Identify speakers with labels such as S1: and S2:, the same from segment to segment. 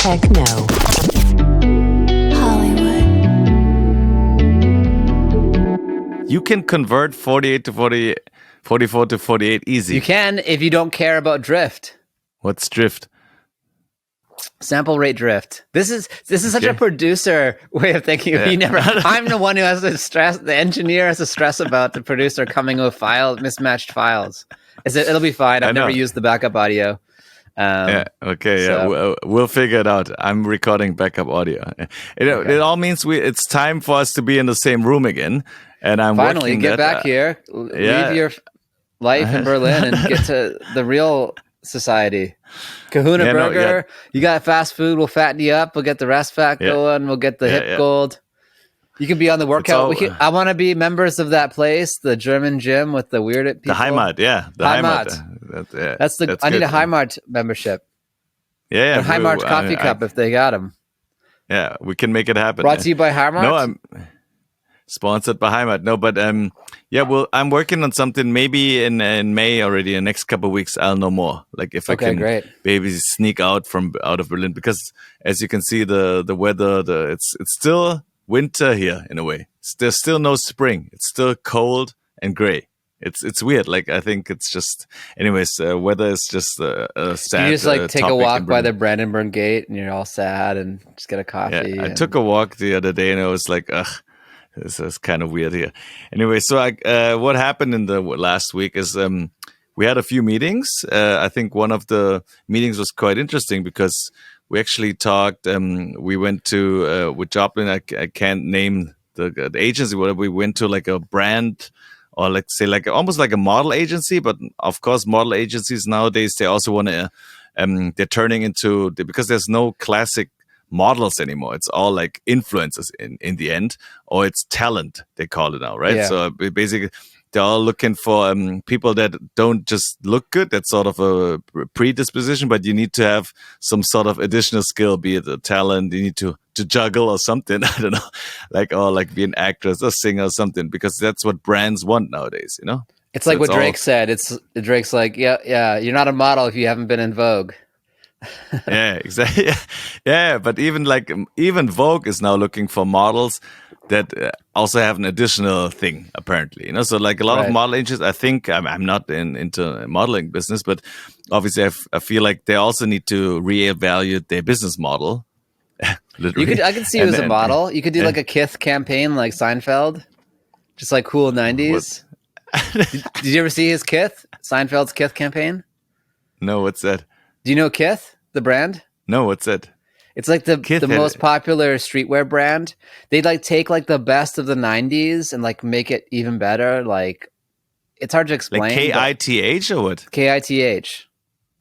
S1: Techno Hollywood.
S2: You can convert 48 to 40, 44 to 48 easy.
S3: You can if you don't care about drift.
S2: What's drift?
S3: Sample rate drift. This is such a producer way of thinking.
S2: Yeah.
S3: I'm the one who has to stress. The engineer has to stress about the producer coming with mismatched files. It'll be fine. I've never used the backup audio.
S2: We'll figure it out. I'm recording backup audio. It all means it's time for us to be in the same room again. And I'm
S3: finally get back here. Leave your life in Berlin and get to the real society. Kahuna Burger. You got fast food. We'll fatten you up. We'll get the rest fat going. We'll get the hip gold. You can be on the workout. I want to be members of that place, the German gym with the weird people.
S2: The Heimat, the Heimat.
S3: I need a Heimat membership.
S2: Yeah,
S3: a Heimat coffee cup if they got them.
S2: Yeah, we can make it happen.
S3: Brought to you by Heimat?
S2: No, I'm sponsored by Heimat. No, but I'm working on something. Maybe in May already. In the next couple of weeks, I'll know more. Like if I can maybe sneak out of Berlin, because as you can see, the weather, it's still winter here in a way. There's still no spring. It's still cold and gray. It's weird. Like I think it's just. Anyways, weather is just a sad.
S3: You just take a walk by the Brandenburg Gate and you're all sad and just get a coffee.
S2: Yeah, I took a walk the other day and I was like, ugh. This is kind of weird here. Anyway, so what happened in the last week is we had a few meetings. I think one of the meetings was quite interesting because we actually talked. We went to with Joplin. I can't name the agency. Whatever. We went to like a brand, or almost like a model agency. But of course, model agencies nowadays they also want to. They're turning into because there's no classic models anymore. It's all like influencers in the end, or it's talent they call it now, right?
S3: Yeah.
S2: So basically they're all looking for people that don't just look good. That's sort of a predisposition, but you need to have some sort of additional skill, be it a talent, you need to juggle or something. I don't know, or be an actress or singer or something, because that's what brands want nowadays, you know?
S3: It's like what Drake said. Drake's like, yeah, you're not a model if you haven't been in Vogue.
S2: Yeah, exactly. Yeah, but even Vogue is now looking for models that also have an additional thing, apparently. You know, so like a lot of model agencies. I think I'm not into modeling business, but obviously I feel like they also need to reevaluate their business model. Literally.
S3: I could see you as a model. You could do like a Kith campaign, like Seinfeld, just like cool '90s. Did you ever see his Kith? Seinfeld's Kith campaign?
S2: No, what's that?
S3: Do you know Kith, the brand?
S2: No, what's that?
S3: It's like the most popular streetwear brand. They take the best of the '90s and make it even better. Like it's hard to explain.
S2: Like KITH or what?
S3: KITH.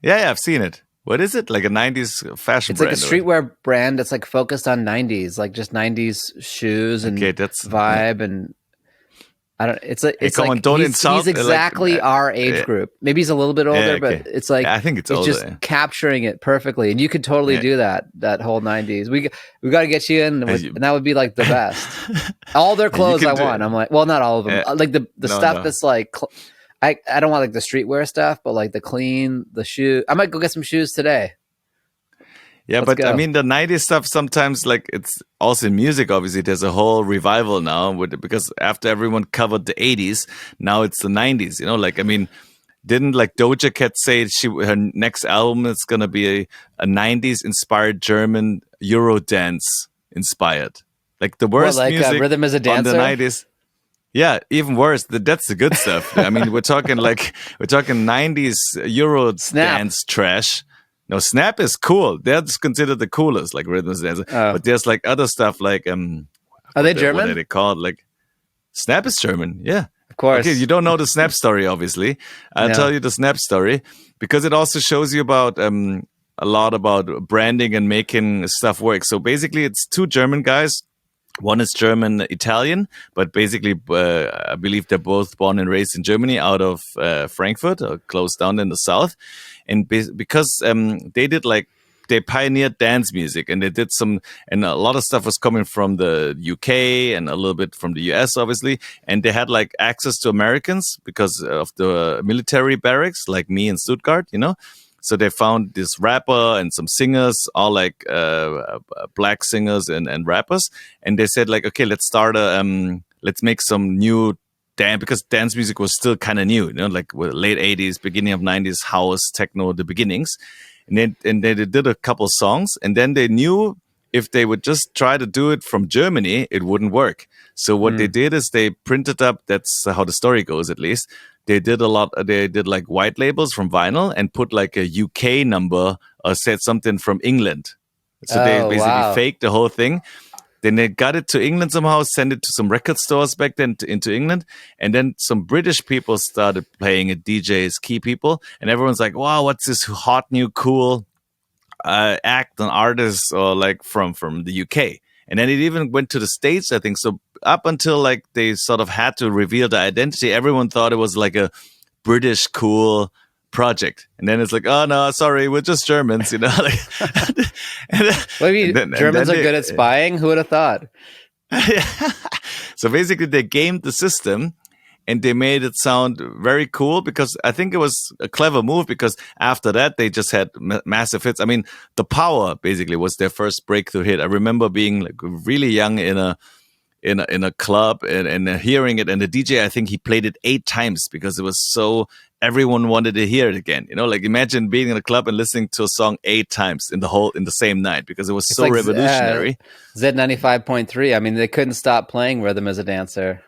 S2: Yeah, I've seen it. What is it? Like a '90s fashion brand?
S3: It's like a streetwear brand that's focused on '90s, like just '90s shoes and vibe and. I don't. It's
S2: insult.
S3: He's exactly our age group. Maybe he's a little bit older, but it's
S2: I think it's older.
S3: Just capturing it perfectly, and you could totally do that whole '90s. We got to get you in, and that would be like the best. All their clothes I want. I'm like, well, not all of them. Like the stuff that's like, I don't want like the streetwear stuff, but like the clean, the shoe. I might go get some shoes today.
S2: Yeah,
S3: Let's
S2: but
S3: go.
S2: I mean, the '90s stuff sometimes, it's also in music. Obviously, there's a whole revival now because after everyone covered the '80s, now it's the '90s. You know, didn't Doja Cat say her next album is gonna be a '90s inspired German Eurodance inspired? Like the worst music
S3: Rhythm as a Dancer
S2: on the '90s. Yeah, even worse. That's the good stuff. I mean, we're talking '90s Eurodance trash. No, Snap is cool. That's considered the coolest, like rhythm dance. But there's other stuff like
S3: Are they German?
S2: What are they called? Snap is German. Yeah,
S3: of course.
S2: Okay, you don't know the Snap story, obviously. I'll tell you the Snap story because it also shows you about a lot about branding and making stuff work. So basically, it's two German guys. One is German Italian, but basically, I believe they're both born and raised in Germany, out of Frankfurt, or close down in the south. And because they did they pioneered dance music, and they did and a lot of stuff was coming from the UK and a little bit from the US, obviously. And they had access to Americans because of the military barracks, like me in Stuttgart, you know. So they found this rapper and some singers, all like black singers and rappers, and they said like, okay, let's start let's make some new dance, because dance music was still kind of new, like late 80s, beginning of 90s, house, techno, the beginnings. And they did a couple songs, and then they knew if they would just try to do it from Germany, it wouldn't work. So what they did is they printed up, that's how the story goes at least, they did like white labels from vinyl and put like a UK number or said something from England. So they basically faked the whole thing. Then they got it to England somehow, sent it to some record stores back then into England. And then some British people started playing it, DJs, key people. And everyone's like, wow, what's this hot, new, cool act and artist or like from the UK? And then it even went to the States, I think. So up until like they sort of had to reveal the identity, everyone thought it was like a British cool project. And then it's like, oh no, sorry, we're just Germans, Like,
S3: maybe Germans are good at spying. Who would have thought?
S2: So basically they gamed the system and they made it sound very cool, because I think it was a clever move, because after that they just had massive hits. I mean, The Power basically was their first breakthrough hit. I remember being like really young in a club and hearing it, and the DJ, I think he played it 8 times because it was so, everyone wanted to hear it again. Like imagine being in a club and listening to a song 8 times in the same night, because it was so like, revolutionary.
S3: Z95.3. I mean, they couldn't stop playing Rhythm as a Dancer.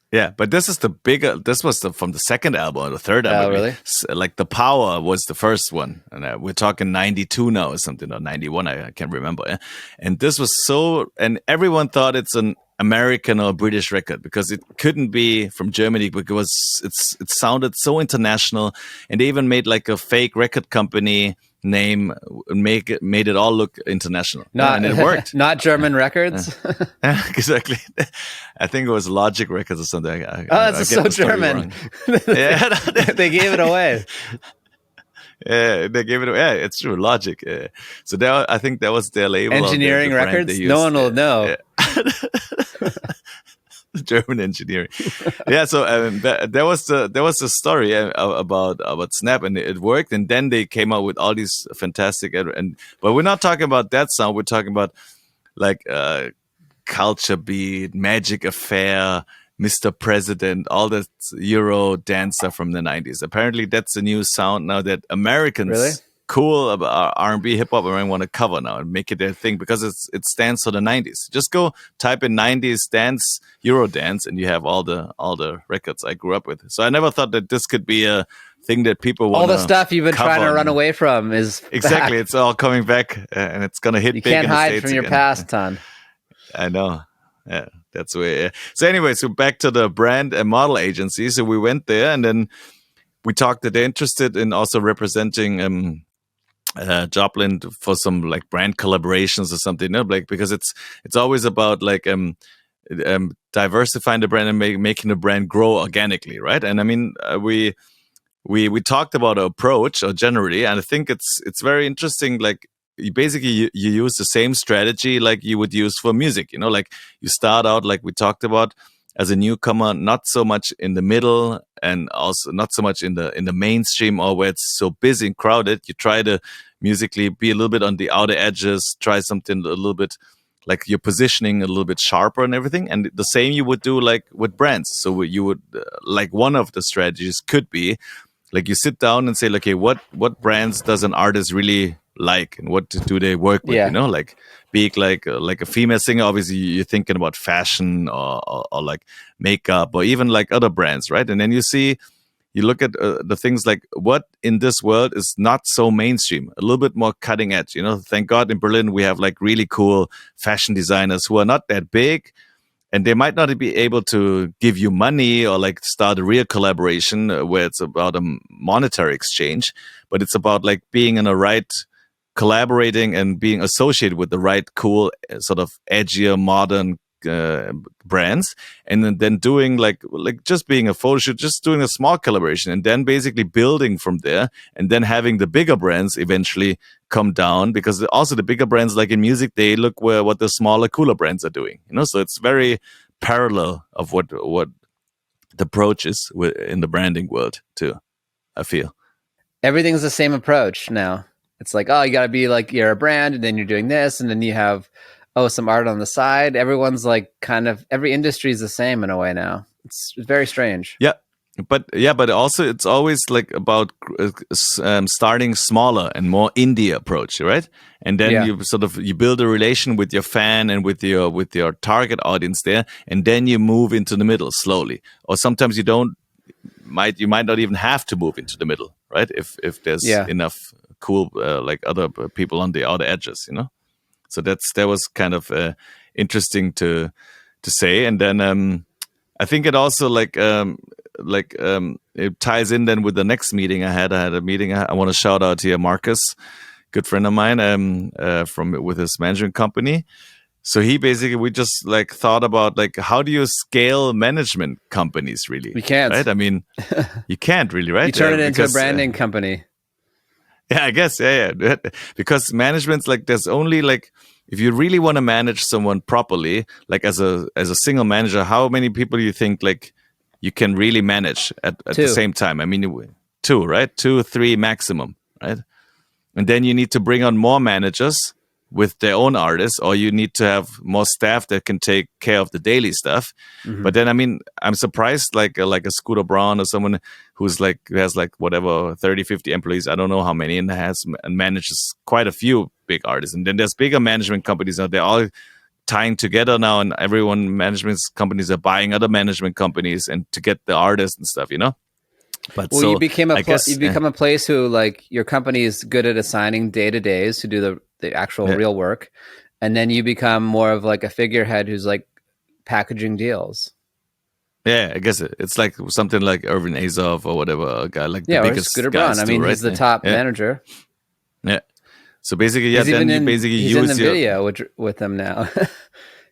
S2: Yeah, but this was from the second album or the third album.
S3: Oh, really?
S2: Like The Power was the first one. And we're talking 92 now or something, or 91, I can't remember. And this was and everyone thought it's an American or British record, because it couldn't be from Germany, because it sounded so international. And they even made like a fake record company name, made it all look international, and it worked.
S3: Not German Records.
S2: Exactly. I think it was Logic Records or something.
S3: That's so German.
S2: Yeah,
S3: they gave it away.
S2: Yeah, they gave it away. Yeah, it's true, Logic. So I think that was their label.
S3: Engineering Records. No one will know.
S2: Yeah. German engineering. Yeah, so there was the story about Snap, and it worked. And then they came out with all these fantastic but we're not talking about that sound. We're talking about like Culture Beat, Magic Affair, Mr. President, all the Euro dance stuff from the 90s. Apparently, that's a new sound now that Americans.
S3: Really?
S2: Cool about R&B, hip hop, and want to cover now and make it their thing, because it stands for the 90s. Just go type in 90s dance, Euro dance, and you have all the records I grew up with. So I never thought that this could be a thing that people want.
S3: All the stuff you've been trying to run away from is
S2: exactly.
S3: Back.
S2: It's all coming back, and it's gonna hit.
S3: You
S2: big
S3: can't
S2: in the
S3: hide
S2: States
S3: from your
S2: again.
S3: past, Ton.
S2: I know. Yeah, that's where. Yeah. So anyway, so back to the brand and model agency. So we went there, and then we talked that they're interested in also representing Joplin for some like brand collaborations or something, like, because it's always about like diversifying the brand and making the brand grow organically, right? And I mean, we talked about our approach generally, and I think it's very interesting. Like you use the same strategy like you would use for music, like you start out like we talked about as a newcomer, not so much in the middle and also not so much in the mainstream or where it's so busy and crowded. You try to musically be a little bit on the outer edges, try something a little bit like your positioning a little bit sharper and everything. And the same you would do like with brands. So you would like one of the strategies could be like you sit down and say, okay, what brands does an artist really like and what do they work with?
S3: Yeah.
S2: Like being like a female singer, obviously you're thinking about fashion or like makeup or even like other brands, right? And then you look at the things like what in this world is not so mainstream, a little bit more cutting edge. Thank God in Berlin we have like really cool fashion designers who are not that big, and they might not be able to give you money or like start a real collaboration where it's about a monetary exchange, but it's about like being in the right, collaborating and being associated with the right cool sort of edgier modern brands, and then doing like just being a photo shoot, just doing a small collaboration, and then basically building from there, and then having the bigger brands eventually come down, because also the bigger brands like in music, they look what the smaller cooler brands are doing, so it's very parallel of what the approach is in the branding world too, I feel.
S3: everything's the same approach now. It's like, oh, you got to be like, you're a brand, and then you're doing this, and then you have, some art on the side. Everyone's like kind of, every industry is the same in a way now. It's very strange.
S2: Yeah. But also it's always like about starting smaller and more indie approach, right? And then you build a relation with your fan and with your target audience there, and then you move into the middle slowly. Or sometimes you might not even have to move into the middle, right? If there's enough cool like other people on the outer edges, So that was kind of interesting to say. And then I think it also it ties in then with the next meeting I had. I had a meeting. I want to shout out here Marcus, good friend of mine, with his management company. So we just like thought about like, how do you scale management companies really?
S3: We can't,
S2: right? I mean, you can't really, right?
S3: You turn it into a branding company.
S2: Yeah, I guess, yeah. Because management's like, there's only like, if you really want to manage someone properly, like as a single manager, how many people do you think like you can really manage at the same time? I mean, 2, right? 2 or 3 maximum, right? And then you need to bring on more managers with their own artists, or you need to have more staff that can take care of the daily stuff. Mm-hmm. But then, I mean, I'm surprised like a Scooter Braun or someone who has like whatever 30, 50 employees. I don't know how many, and manages quite a few big artists. And then there's bigger management companies now. They're all tying together now, and management companies are buying other management companies and to get the artists and stuff, But
S3: well, you become a place who like your company is good at assigning day-to-days to do the actual real work, and then you become more of like a figurehead who's like packaging deals.
S2: Yeah, I guess it's like something like Irvin Azov or whatever, a guy like the biggest
S3: Scooter Braun. I mean,
S2: right?
S3: He's the top manager.
S2: Yeah. So basically,
S3: he's in the video with them now.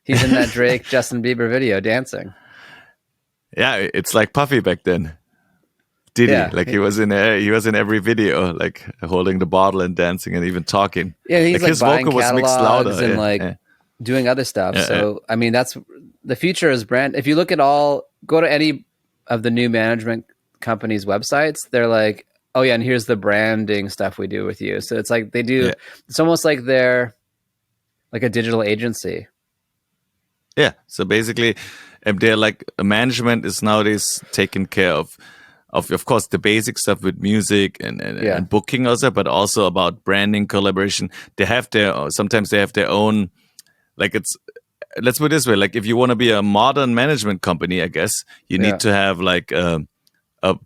S3: He's in that Drake Justin Bieber video dancing.
S2: Yeah, it's like Puffy back then. Did he? Like he was in every video, like holding the bottle and dancing and even talking.
S3: Yeah, he's like
S2: his
S3: buying
S2: vocal was mixed louder
S3: and doing other stuff. So I mean, that's the future is brand. If you look at go to any of the new management companies' websites, they're like, oh yeah, and here's the branding stuff we do with you. So it's like they do. It's almost like they're like a digital agency.
S2: Yeah. So basically, they're like management is nowadays taken care of course the basic stuff with music and booking also, but also about branding, collaboration. Sometimes they have their own, like let's put it this way, like if you want to be a modern management company, I guess you need to have like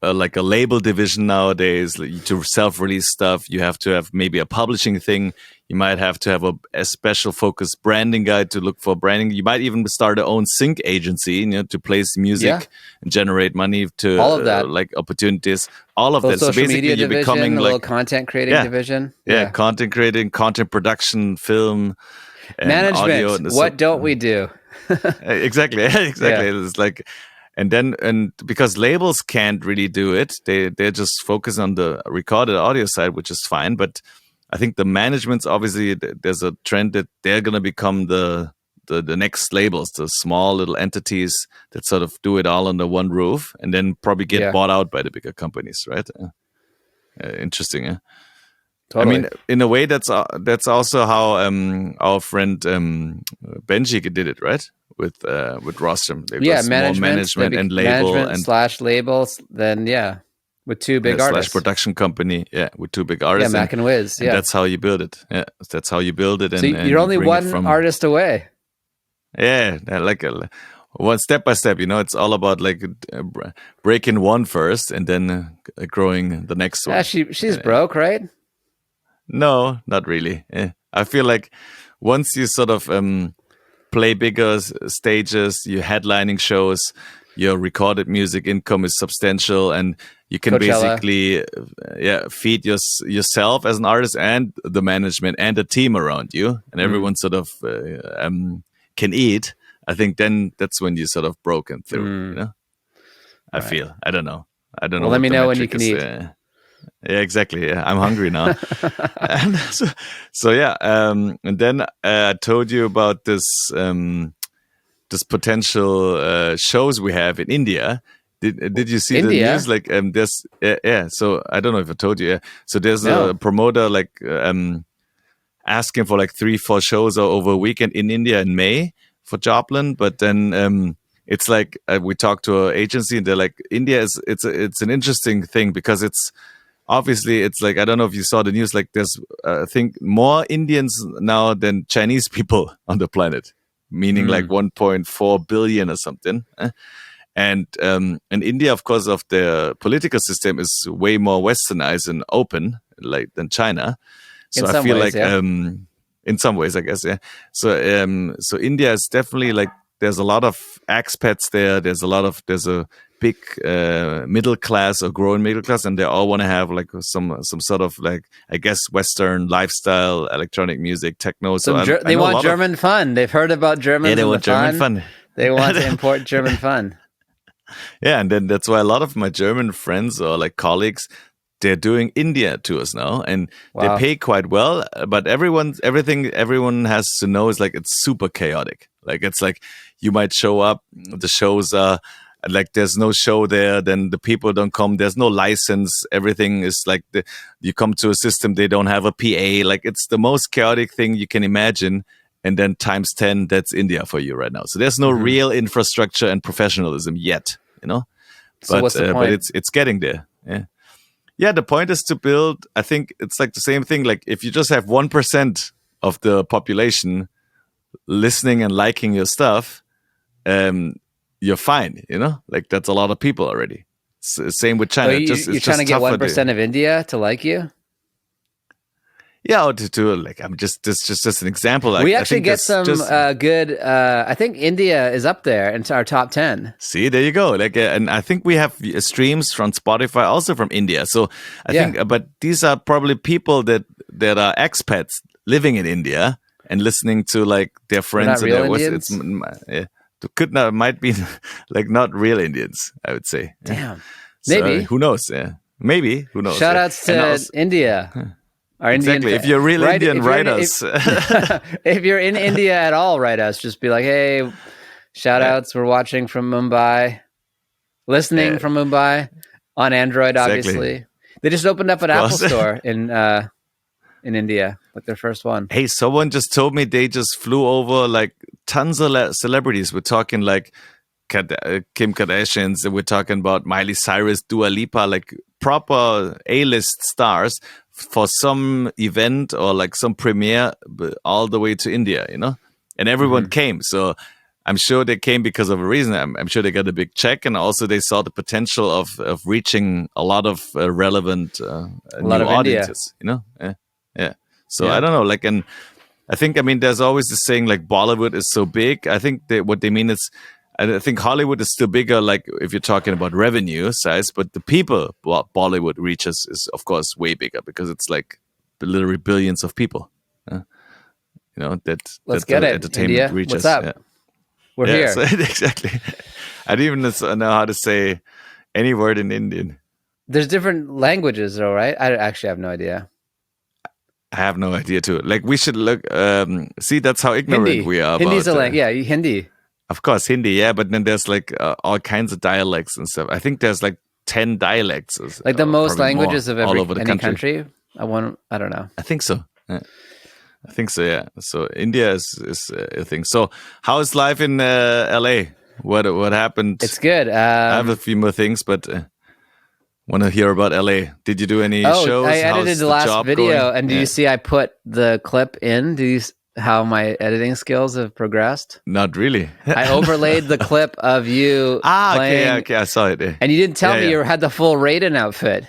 S2: like a label division nowadays to self-release stuff. You have to have maybe a publishing thing. You might have to have a special focused branding guide to look for branding. You might even start your own sync agency, to place music and generate money to
S3: all of that,
S2: like opportunities. All of that.
S3: So basically, you're becoming like a little content creating division.
S2: Yeah, content creating, content production, film, and
S3: management.
S2: Audio.
S3: What don't we do?
S2: Exactly. It's like. And because labels can't really do it, they're just focused on the recorded audio side, which is fine. But I think the management's obviously, there's a trend that they're going to become the next labels, the small little entities that sort of do it all under one roof, and then probably get bought out by the bigger companies, right? Interesting. Yeah? Totally. I mean, in a way, that's also how our friend Benji did it, right? With Rostrum. Management and label
S3: and / labels. Then with 2 big artists.
S2: / production company. Yeah, with 2 big artists.
S3: Mac and Wiz.
S2: And that's how you build it. Yeah, that's how you build it.
S3: So you're only one artist away.
S2: Yeah, like one step by step. It's all about like breaking one first and then growing the next one.
S3: Yeah, she's broke, right?
S2: No, not really. I feel like once you sort of play bigger stages, you're headlining shows, your recorded music income is substantial, and you can
S3: Coachella.
S2: basically feed yourself as an artist and the management and the team around you, and everyone sort of can eat. I think then that's when you sort of broken through. I feel. I don't know.
S3: Well, let me know when you can eat.
S2: Yeah, exactly. Yeah, I'm hungry now. And and then I told you about this potential shows we have in India, Did you see
S3: India?
S2: the news? Like there's So I don't know if I told you. Yeah. So there's a promoter like asking for like 3-4 shows over a weekend in India in May for Joplin, but then it's like we talked to an agency and they're like, India is it's an interesting thing because it's obviously it's like, I don't know if you saw the news, like there's I think more Indians now than Chinese people on the planet, meaning like 1.4 billion or something. And India, of course, of their political system is way more westernized and open, like than China. So I feel like in some ways, I guess, yeah. So India is definitely like there's a lot of expats there. There's a big middle class or growing middle class, and they all want to have like some sort of like, I guess, Western lifestyle, electronic music, techno. So
S3: they want German fun. They've heard about Germans.
S2: Yeah, they want German fun.
S3: They want to import German fun.
S2: Yeah, and then that's why a lot of my German friends or like colleagues, they're doing India tours now, and they pay quite well. But everyone has to know is like it's super chaotic. Like it's like you might show up, the shows are like there's no show there, then the people don't come. There's no license. Everything is like you come to a system, they don't have a PA. Like it's the most chaotic thing you can imagine. And then times 10, that's India for you right now. So there's no real infrastructure and professionalism yet, you know.
S3: So what's the point?
S2: But it's getting there. Yeah. Yeah, the point is to build. I think it's like the same thing. Like if you just have 1% of the population listening and liking your stuff, you're fine. You know, like that's a lot of people already. Same with China.
S3: You're trying to get 1% of India to like you.
S2: Yeah, or to like, I'm just an example.
S3: We actually get some good. I think India is up there into our top 10.
S2: See, there you go. Like, and I think we have streams from Spotify also from India. So I think, but these are probably people that are expats living in India and listening to like their friends.
S3: Not real Indians?
S2: Might be like not real Indians, I would say.
S3: Damn,
S2: maybe who knows? Yeah, maybe who knows?
S3: Shout outs to India.
S2: Exactly. If you're real Indian, write us.
S3: If you're in India at all, write us. Just be like, hey, shout outs. We're watching from Mumbai, listening from Mumbai on Android, obviously. They just opened up an Apple store in India, like their first one.
S2: Hey, someone just told me they just flew over like tons of celebrities. We're talking like Kim Kardashians. We're talking about Miley Cyrus, Dua Lipa, like proper A-list stars for some event or like some premiere all the way to India, you know, and everyone came. So I'm sure they came because of a reason. I'm sure they got a big check, and also they saw the potential of reaching a lot of relevant new audiences, you know? Yeah. So I don't know, like, and I think, I mean, there's always this saying like Bollywood is so big. I think what they mean is, I think Hollywood is still bigger, like if you're talking about revenue size, but the people Bollywood reaches is, of course, way bigger because it's like literally billions of people. You know,
S3: Let's get it.
S2: Entertainment
S3: India,
S2: reaches.
S3: what's up?
S2: Yeah.
S3: We're here.
S2: So, exactly. I don't even know how to say any word in Indian.
S3: There's different languages, though, right? I actually have no idea.
S2: I have no idea too. Like we should look. See, that's how ignorant
S3: Hindi.
S2: we are.
S3: Hindi's a language. Yeah, Hindi.
S2: Of course, Hindi, yeah, but then there's like all kinds of dialects and stuff. I think there's like 10 dialects.
S3: Like the most languages of
S2: all over the
S3: any
S2: country.
S3: I don't know.
S2: I think so. Yeah. I think so, yeah. So India is a thing. So how is life in LA? What happened?
S3: It's good.
S2: I have a few more things, but want to hear about LA. Did you do any shows?
S3: I edited the last video,
S2: going?
S3: and do you see I put the clip in? Do you how my editing skills have progressed?
S2: Not really.
S3: I overlaid the clip of you playing.
S2: Okay, I saw it.
S3: And you didn't tell me you had the full Raiden outfit.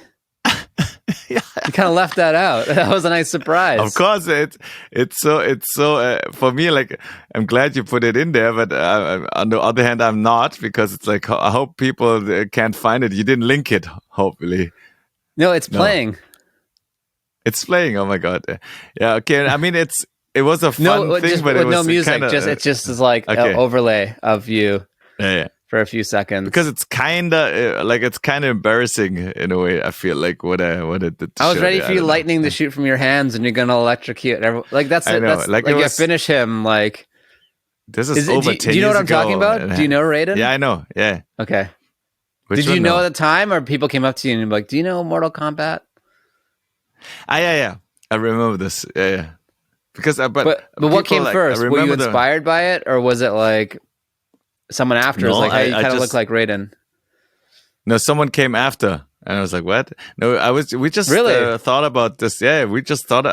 S3: You kind of left that out. That was a nice surprise.
S2: Of course, it's so for me. Like, I'm glad you put it in there, but on the other hand, I'm not, because it's like I hope people can't find it. You didn't link it, hopefully.
S3: No, it's playing.
S2: It's playing. Oh my god! Yeah. Okay. I mean, it was a fun thing, but it was
S3: no music.
S2: Kinda,
S3: it just is like an overlay of you.
S2: Yeah.
S3: For a few seconds,
S2: because it's kind of embarrassing in a way. I feel like what I did.
S3: I was ready for you lightning the shoot from your hands, and you're gonna electrocute everyone. Like that's it. That's like you finish him. Like
S2: this is over 10 years ago.
S3: Do you know what I'm talking about? Do you know Raiden?
S2: Yeah, I know. Yeah.
S3: Okay. Did you know at the time, or people came up to you and like, do you know Mortal Kombat?
S2: Yeah. I remember this. Yeah. Because
S3: but what came first? Were you inspired by it, or was it like someone after was like, hey, you kind of look like Raiden?
S2: No, someone came after, and I was like, what? No, we just
S3: really
S2: thought about this. Yeah, I just thought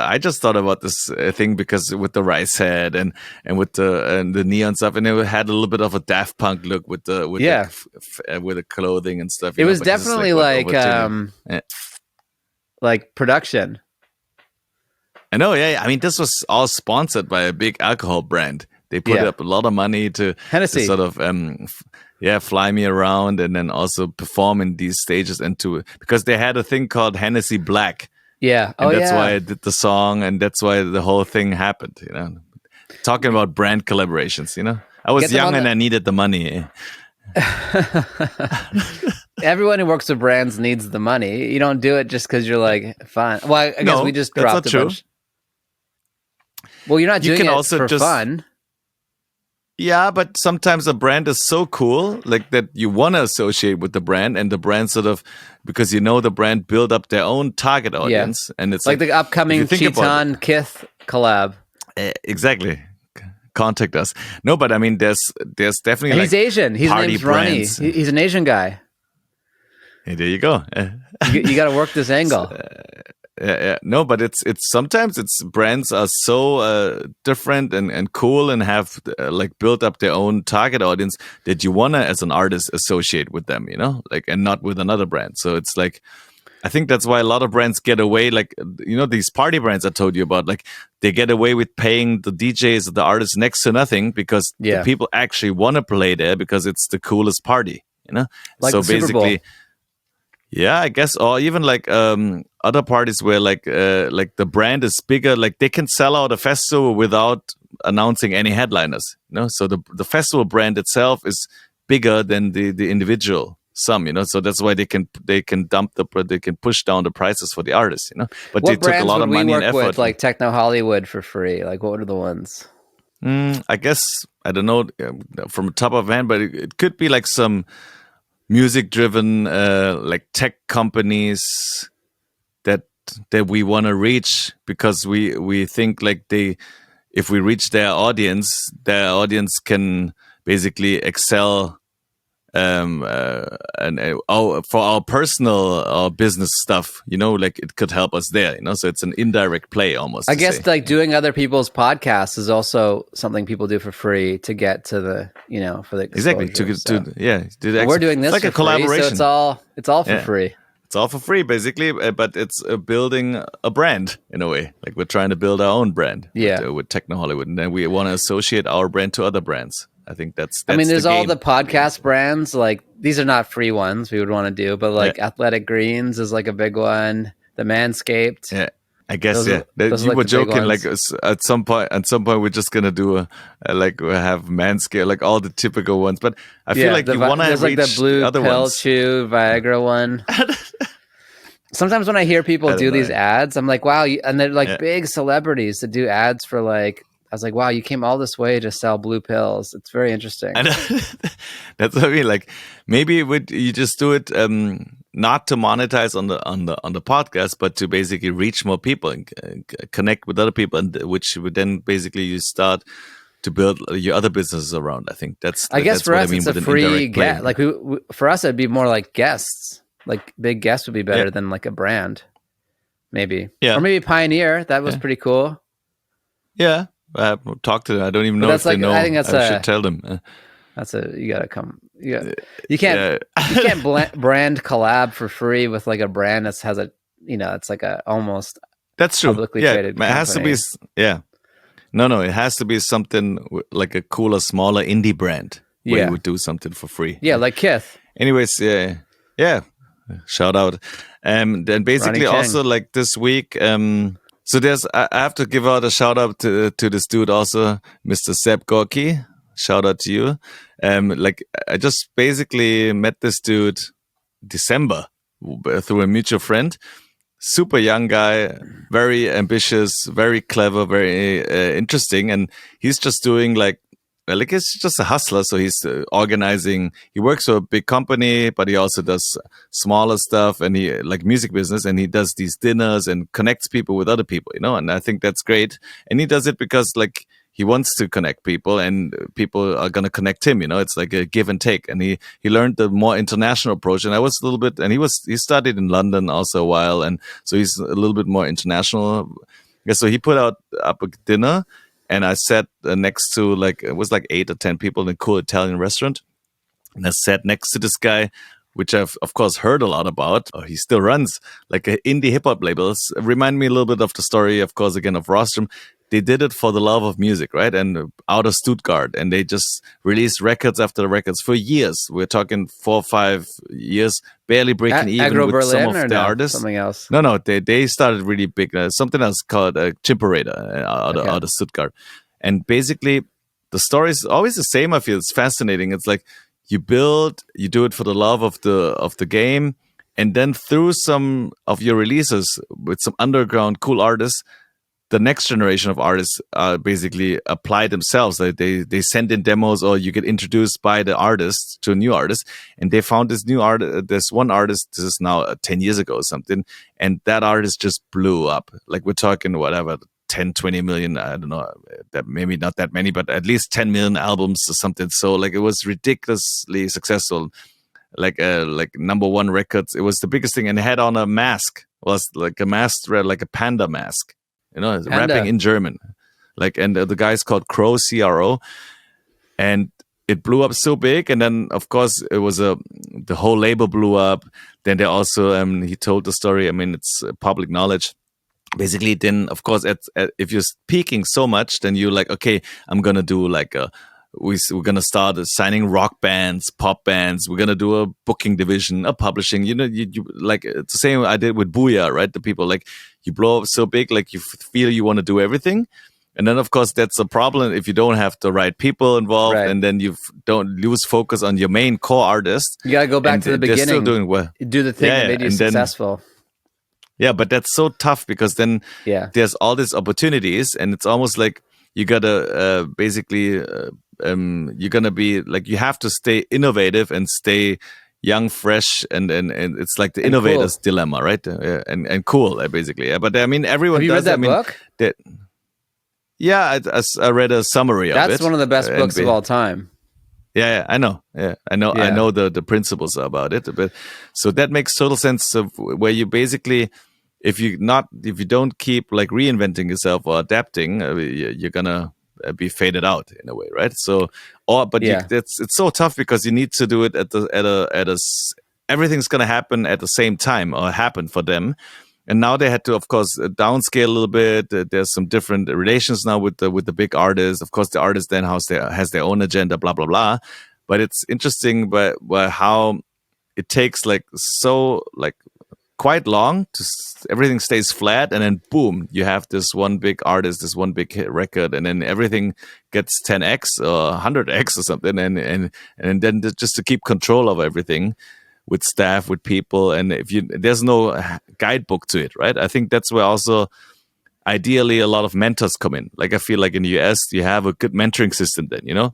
S2: about this thing because with the rice head and with the neon stuff, and it had a little bit of a Daft Punk look with the clothing and stuff.
S3: It was definitely like production.
S2: I know, yeah. I mean, this was all sponsored by a big alcohol brand. They put up a lot of money to sort of fly me around and then also perform in these stages because they had a thing called Hennessy Black.
S3: Yeah.
S2: And that's why I did the song, and that's why the whole thing happened, Talking about brand collaborations, I was young and I needed the money.
S3: Everyone who works with brands needs the money. You don't do it just because you're like, fine. Well, I guess we just dropped a bunch. Well, you're not doing it for fun.
S2: Yeah, but sometimes a brand is so cool, like that you want to associate with the brand, and the brand sort of, because the brand build up their own target audience, and it's
S3: like the upcoming Chi-Thanh Kith collab.
S2: Exactly. Contact us. No, but I mean, there's definitely.
S3: And he's Asian. His name's Ronnie. He's an Asian guy.
S2: Hey, there you go.
S3: You got to work this angle.
S2: Yeah. No, but it's sometimes brands are so different and cool and have like built up their own target audience that you wanna, as an artist, associate with them, and not with another brand. So it's like, I think that's why a lot of brands get away, like, these party brands I told you about, like they get away with paying the DJs or the artists next to nothing because the people actually want to play there because it's the coolest party,
S3: Like
S2: so
S3: the Super Bowl.
S2: basically. Yeah, I guess, or even like other parties where like the brand is bigger, like they can sell out a festival without announcing any headliners. So the festival brand itself is bigger than the individual sum. So that's why they can push down the prices for the artists. But they took a lot of money and effort.
S3: With, like Techno Hollywood for free? Like what are the ones?
S2: I guess I don't know from the top of my hand, but it could be like some music-driven, like tech companies that we want to reach, because we think like if we reach their audience can basically excel, for our personal business stuff, like it could help us there, so it's an indirect play almost.
S3: I guess like doing other people's podcasts is also something people do for free to get to the, for the exposure.
S2: Exactly.
S3: We're doing this
S2: it's like
S3: for
S2: a collaboration.
S3: Free, so it's all for free.
S2: It's all for free, basically, but it's building a brand in a way. Like we're trying to build our own brand with Techno Hollywood, and then we want to associate our brand to other brands. I think that's
S3: I mean, there's
S2: all
S3: the podcast brands. Like these are not free ones we would want to do, but like Athletic Greens is like a big one. The Manscaped.
S2: Yeah, I guess. You were joking. Like at some point, we're just gonna do we have Manscaped, like all the typical ones. But I feel like you want to reach like the blue other pill ones.
S3: Chew Viagra one. Sometimes when I hear people do these ads, I'm like, wow, and they're like big celebrities that do ads for like. I was like, wow, you came all this way to sell blue pills. It's very interesting.
S2: That's what I mean. Like maybe you just do it not to monetize on the podcast, but to basically reach more people and connect with other people, and which would then basically you start to build your other businesses around. I think I guess
S3: for us, it's a free guest. Like for us, it'd be more like guests. Like big guests would be better than like a brand, maybe. Yeah, or maybe Pioneer. That was pretty cool.
S2: Yeah. Talk to them. I don't even know if they know. I think I should tell them.
S3: You gotta come. You can't brand collab for free with like a brand that has a it's like a almost
S2: that's true.
S3: Publicly traded company.
S2: It has to be No, it has to be something like a cooler, smaller indie brand where you would do something for free.
S3: Yeah, like Kith.
S2: Anyways, yeah. Shout out. Then basically also like this week. So I have to give out a shout out to this dude also, Mr. Seb Gorky. Shout out to you. Like I just basically met this dude December through a mutual friend. Super young guy, very ambitious, very clever, very interesting, and he's just doing like like he's just a hustler. So he's organizing. He works for a big company, but he also does smaller stuff, and he like music business, and he does these dinners and connects people with other people, and I think that's great. And he does it because like he wants to connect people, and people are going to connect him. It's like a give and take. And he learned the more international approach. And I was a little bit, and he studied in London also a while, and so he's a little bit more international. Yeah, so he put up a dinner, and I sat next to it was like 8 or 10 people in a cool Italian restaurant, and I sat next to this guy, which I've of course heard a lot about. He still runs like an indie hip hop labels. Remind me a little bit of the story, of course, again of Rostrum. They did it for the love of music, right? And out of Stuttgart, and they just released records after records for years. We're talking 4 or 5 years, barely breaking even
S3: Agro
S2: with
S3: Berlin,
S2: some of the artists.
S3: Something else?
S2: No, they started really big. Something else called Chimperator out of Stuttgart. And basically, the story is always the same. I feel it's fascinating. It's like you do it for the love of the game, and then through some of your releases with some underground cool artists, the next generation of artists basically apply themselves. They send in demos, or you get introduced by the artist to a new artist. And they found this new artist, this one artist, this is now 10 years ago or something. And that artist just blew up. Like we're talking whatever, 10, 20 million, I don't know, that maybe not that many, but at least 10 million albums or something. So like it was ridiculously successful. Like number one records. It was the biggest thing. And it had on a mask, was like a mask, like a panda mask. Rapping in German, and the guy's called Crow, CRO, and it blew up so big. And then, of course, it was the whole label blew up. Then they also, he told the story. I mean, it's public knowledge. Basically, then, of course, if you're peaking so much, then you're like, okay, I'm gonna do like we're gonna start signing rock bands, pop bands. We're gonna do a booking division, a publishing. You like it's the same I did with Booyah, right? The people like you blow up so big, like you feel you want to do everything, and then of course that's a problem if you don't have the right people involved, right. And then you don't lose focus on your main core artist.
S3: You gotta go back to the beginning. They're still doing well. Do the thing that made you successful.
S2: Yeah, but that's so tough because then there's all these opportunities, and it's almost like you gotta basically. You're gonna be like you have to stay innovative and stay young, fresh, and it's like the innovator's dilemma, right? And cool, basically. But I mean, everyone.
S3: Have you read that book?
S2: I read a summary of it.
S3: That's one of the best books of all time.
S2: Yeah, I know. Yeah, I know. Yeah. I know the principles about it. But so that makes total sense of where you basically, if you don't keep like reinventing yourself or adapting, you're gonna be faded out in a way, right? So, it's so tough because you need to do it everything's gonna happen at the same time or happen for them. And now they had to, of course, downscale a little bit. There's some different relations now with the big artists. Of course, the artist then has their own agenda, blah blah blah. But it's interesting, but how it takes quite long to everything stays flat, and then boom, you have this one big artist, this one big hit record, and then everything gets 10x or 100x or something, and then just to keep control of everything with staff, with people, and there's no guidebook to it, right? I think that's where also ideally a lot of mentors come in. Like I feel like in the US you have a good mentoring system then,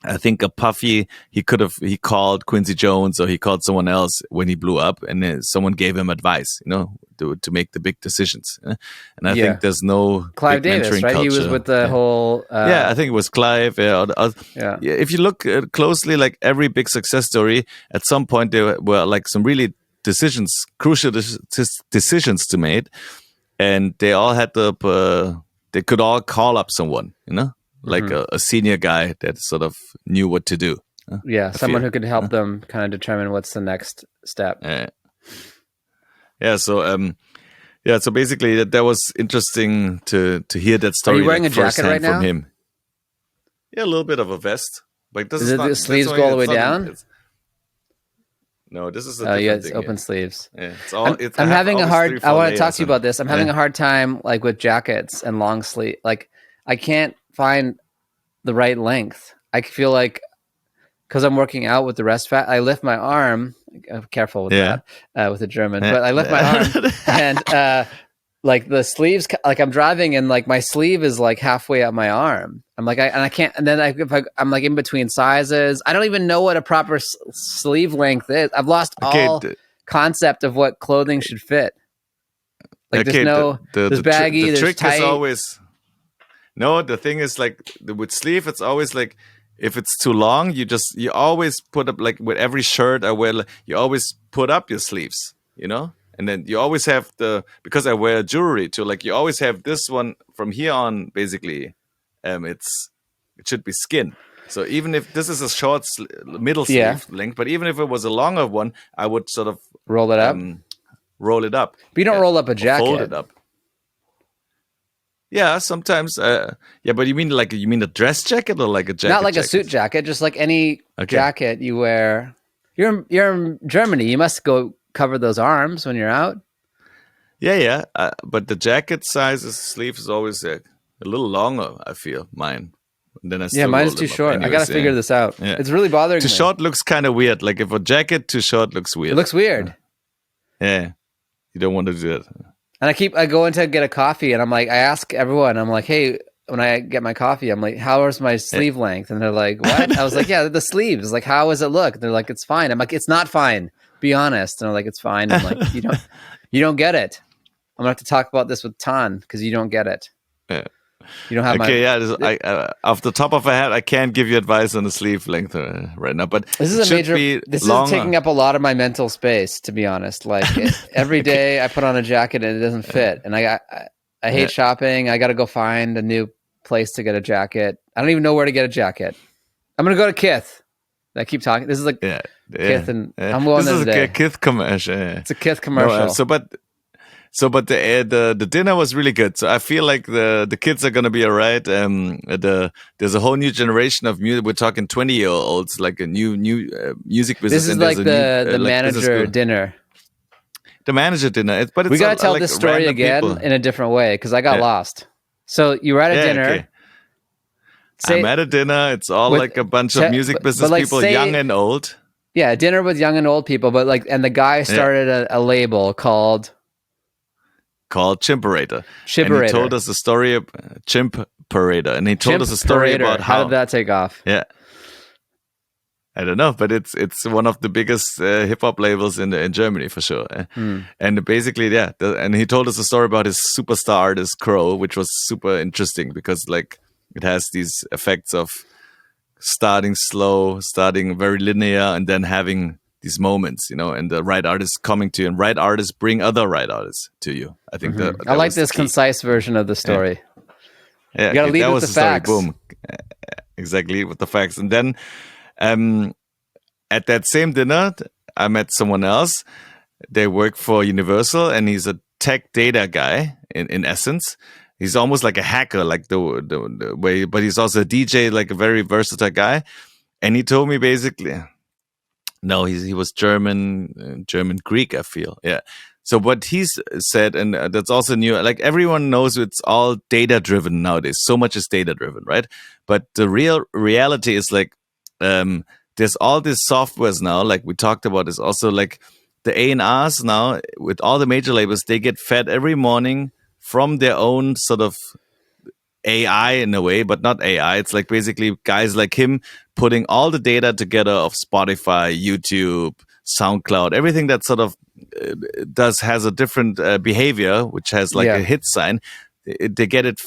S2: I think a Puffy, he called Quincy Jones or he called someone else when he blew up, and then someone gave him advice, to make the big decisions. And I think there's no
S3: Clive Davis, right? Culture. He was with the whole.
S2: I think it was Clive. If you look closely, like every big success story, at some point there were like some really crucial decisions to make, and they all had they could all call up someone, like a senior guy that sort of knew what to do.
S3: Someone who could help them kind of determine what's the next step.
S2: So basically that was interesting to hear that story.
S3: Are you wearing a jacket right now?
S2: From him. Yeah, a little bit of a vest. Like this is
S3: the sleeves go all the way down?
S2: No, this is it's
S3: open sleeves.
S2: Yeah,
S3: I'm having a hard. I want to talk to you about this. I'm having a hard time like with jackets and long sleeve. Like I can't find the right length. I feel like because I'm working out with the rest fat, I lift my arm. I'm careful with that with the German, but I lift my arm and like the sleeves, like I'm driving and like my sleeve is like halfway up my arm. I'm like, I can't, and then I'm like in between sizes. I don't even know what a proper sleeve length is. I've lost all concept of what clothing should fit. Like there's no, there's baggy, there's
S2: trick
S3: tight.
S2: Is always, no, the thing is like with sleeve, it's always like, if it's too long, you always put up, like with every shirt I wear, you always put up your sleeves, you know? And then you always have because I wear jewelry too, like you always have this one from here on, basically, it should be skin. So even if this is a short middle sleeve length, but even if it was a longer one, I would sort of
S3: roll it up.
S2: But
S3: you don't roll up a jacket.
S2: Fold it up. Yeah, sometimes. But you mean a dress jacket or like a jacket?
S3: Not like a suit jacket, just like any jacket you wear. You're in Germany. You must go cover those arms when you're out.
S2: Yeah. But the jacket sleeve is always a little longer, I feel, mine. And then
S3: mine is too short. Anyways, I got to figure this out. Yeah. It's really bothering me.
S2: Too short looks kind of weird. Like if a jacket too short looks weird.
S3: It looks weird.
S2: Yeah. You don't want to do that.
S3: And I go in to get a coffee and I'm like, I ask everyone, I'm like, hey, when I get my coffee, I'm like, how is my sleeve length? And they're like, what? I was like, yeah, the sleeves. Like, how does it look? And they're like, it's fine. I'm like, it's not fine. Be honest. And they're like, it's fine. I'm like, you don't get it. I'm gonna have to talk about this with Tan because you don't get it.
S2: Yeah.
S3: You don't have
S2: off the top of my head, I can't give you advice on the sleeve length right now. But
S3: this is this is taking up a lot of my mental space, to be honest. Like every day I put on a jacket and it doesn't fit, and I hate shopping. I got to go find a new place to get a jacket. I don't even know where to get a jacket. I'm gonna go to Kith. I keep talking. This is like Kith, and I'm going there today.
S2: This is a Kith commercial. Yeah.
S3: It's a Kith commercial.
S2: But the dinner was really good. So I feel like the kids are gonna be all right. There's a whole new generation of music. We're talking 20-year-olds, like a new music business.
S3: This is like the manager dinner.
S2: The manager dinner. But
S3: we gotta tell this story again in a different way because I got lost. So you were at a dinner.
S2: Okay. I'm at a dinner. It's all like a bunch of music business people, young and old.
S3: Yeah, dinner with young and old people. But and the guy started a label called
S2: Chimperator. And he told us a story of Chimperator. And he told us a story about
S3: how did that take off?
S2: Yeah. I don't know, but it's one of the biggest hip hop labels in Germany for sure. And basically, and he told us a story about his superstar artist Crow, which was super interesting because like it has these effects of starting slow, starting very linear, and then having these moments, and the right artists coming to you, and right artists bring other right artists to you. I think that
S3: I like this concise version of the story.
S2: Yeah, you gotta lead with the facts. Boom, exactly, with the facts. And then at that same dinner, I met someone else. They work for Universal, and he's a tech data guy. In essence, he's almost like a hacker, like the way, but he's also a DJ, like a very versatile guy. And he told me basically. No, he was German Greek, I feel. Yeah. So what he's said, and that's also new, like everyone knows it's all data driven nowadays. So much is data driven, right? But the real reality is like, there's all these softwares now, like we talked about, is also like the A&Rs now with all the major labels, they get fed every morning from their own sort of AI in a way, but not AI. It's like basically guys like him putting all the data together of Spotify, YouTube, SoundCloud, everything that sort of has a different behavior, which has like a hit sign. They get it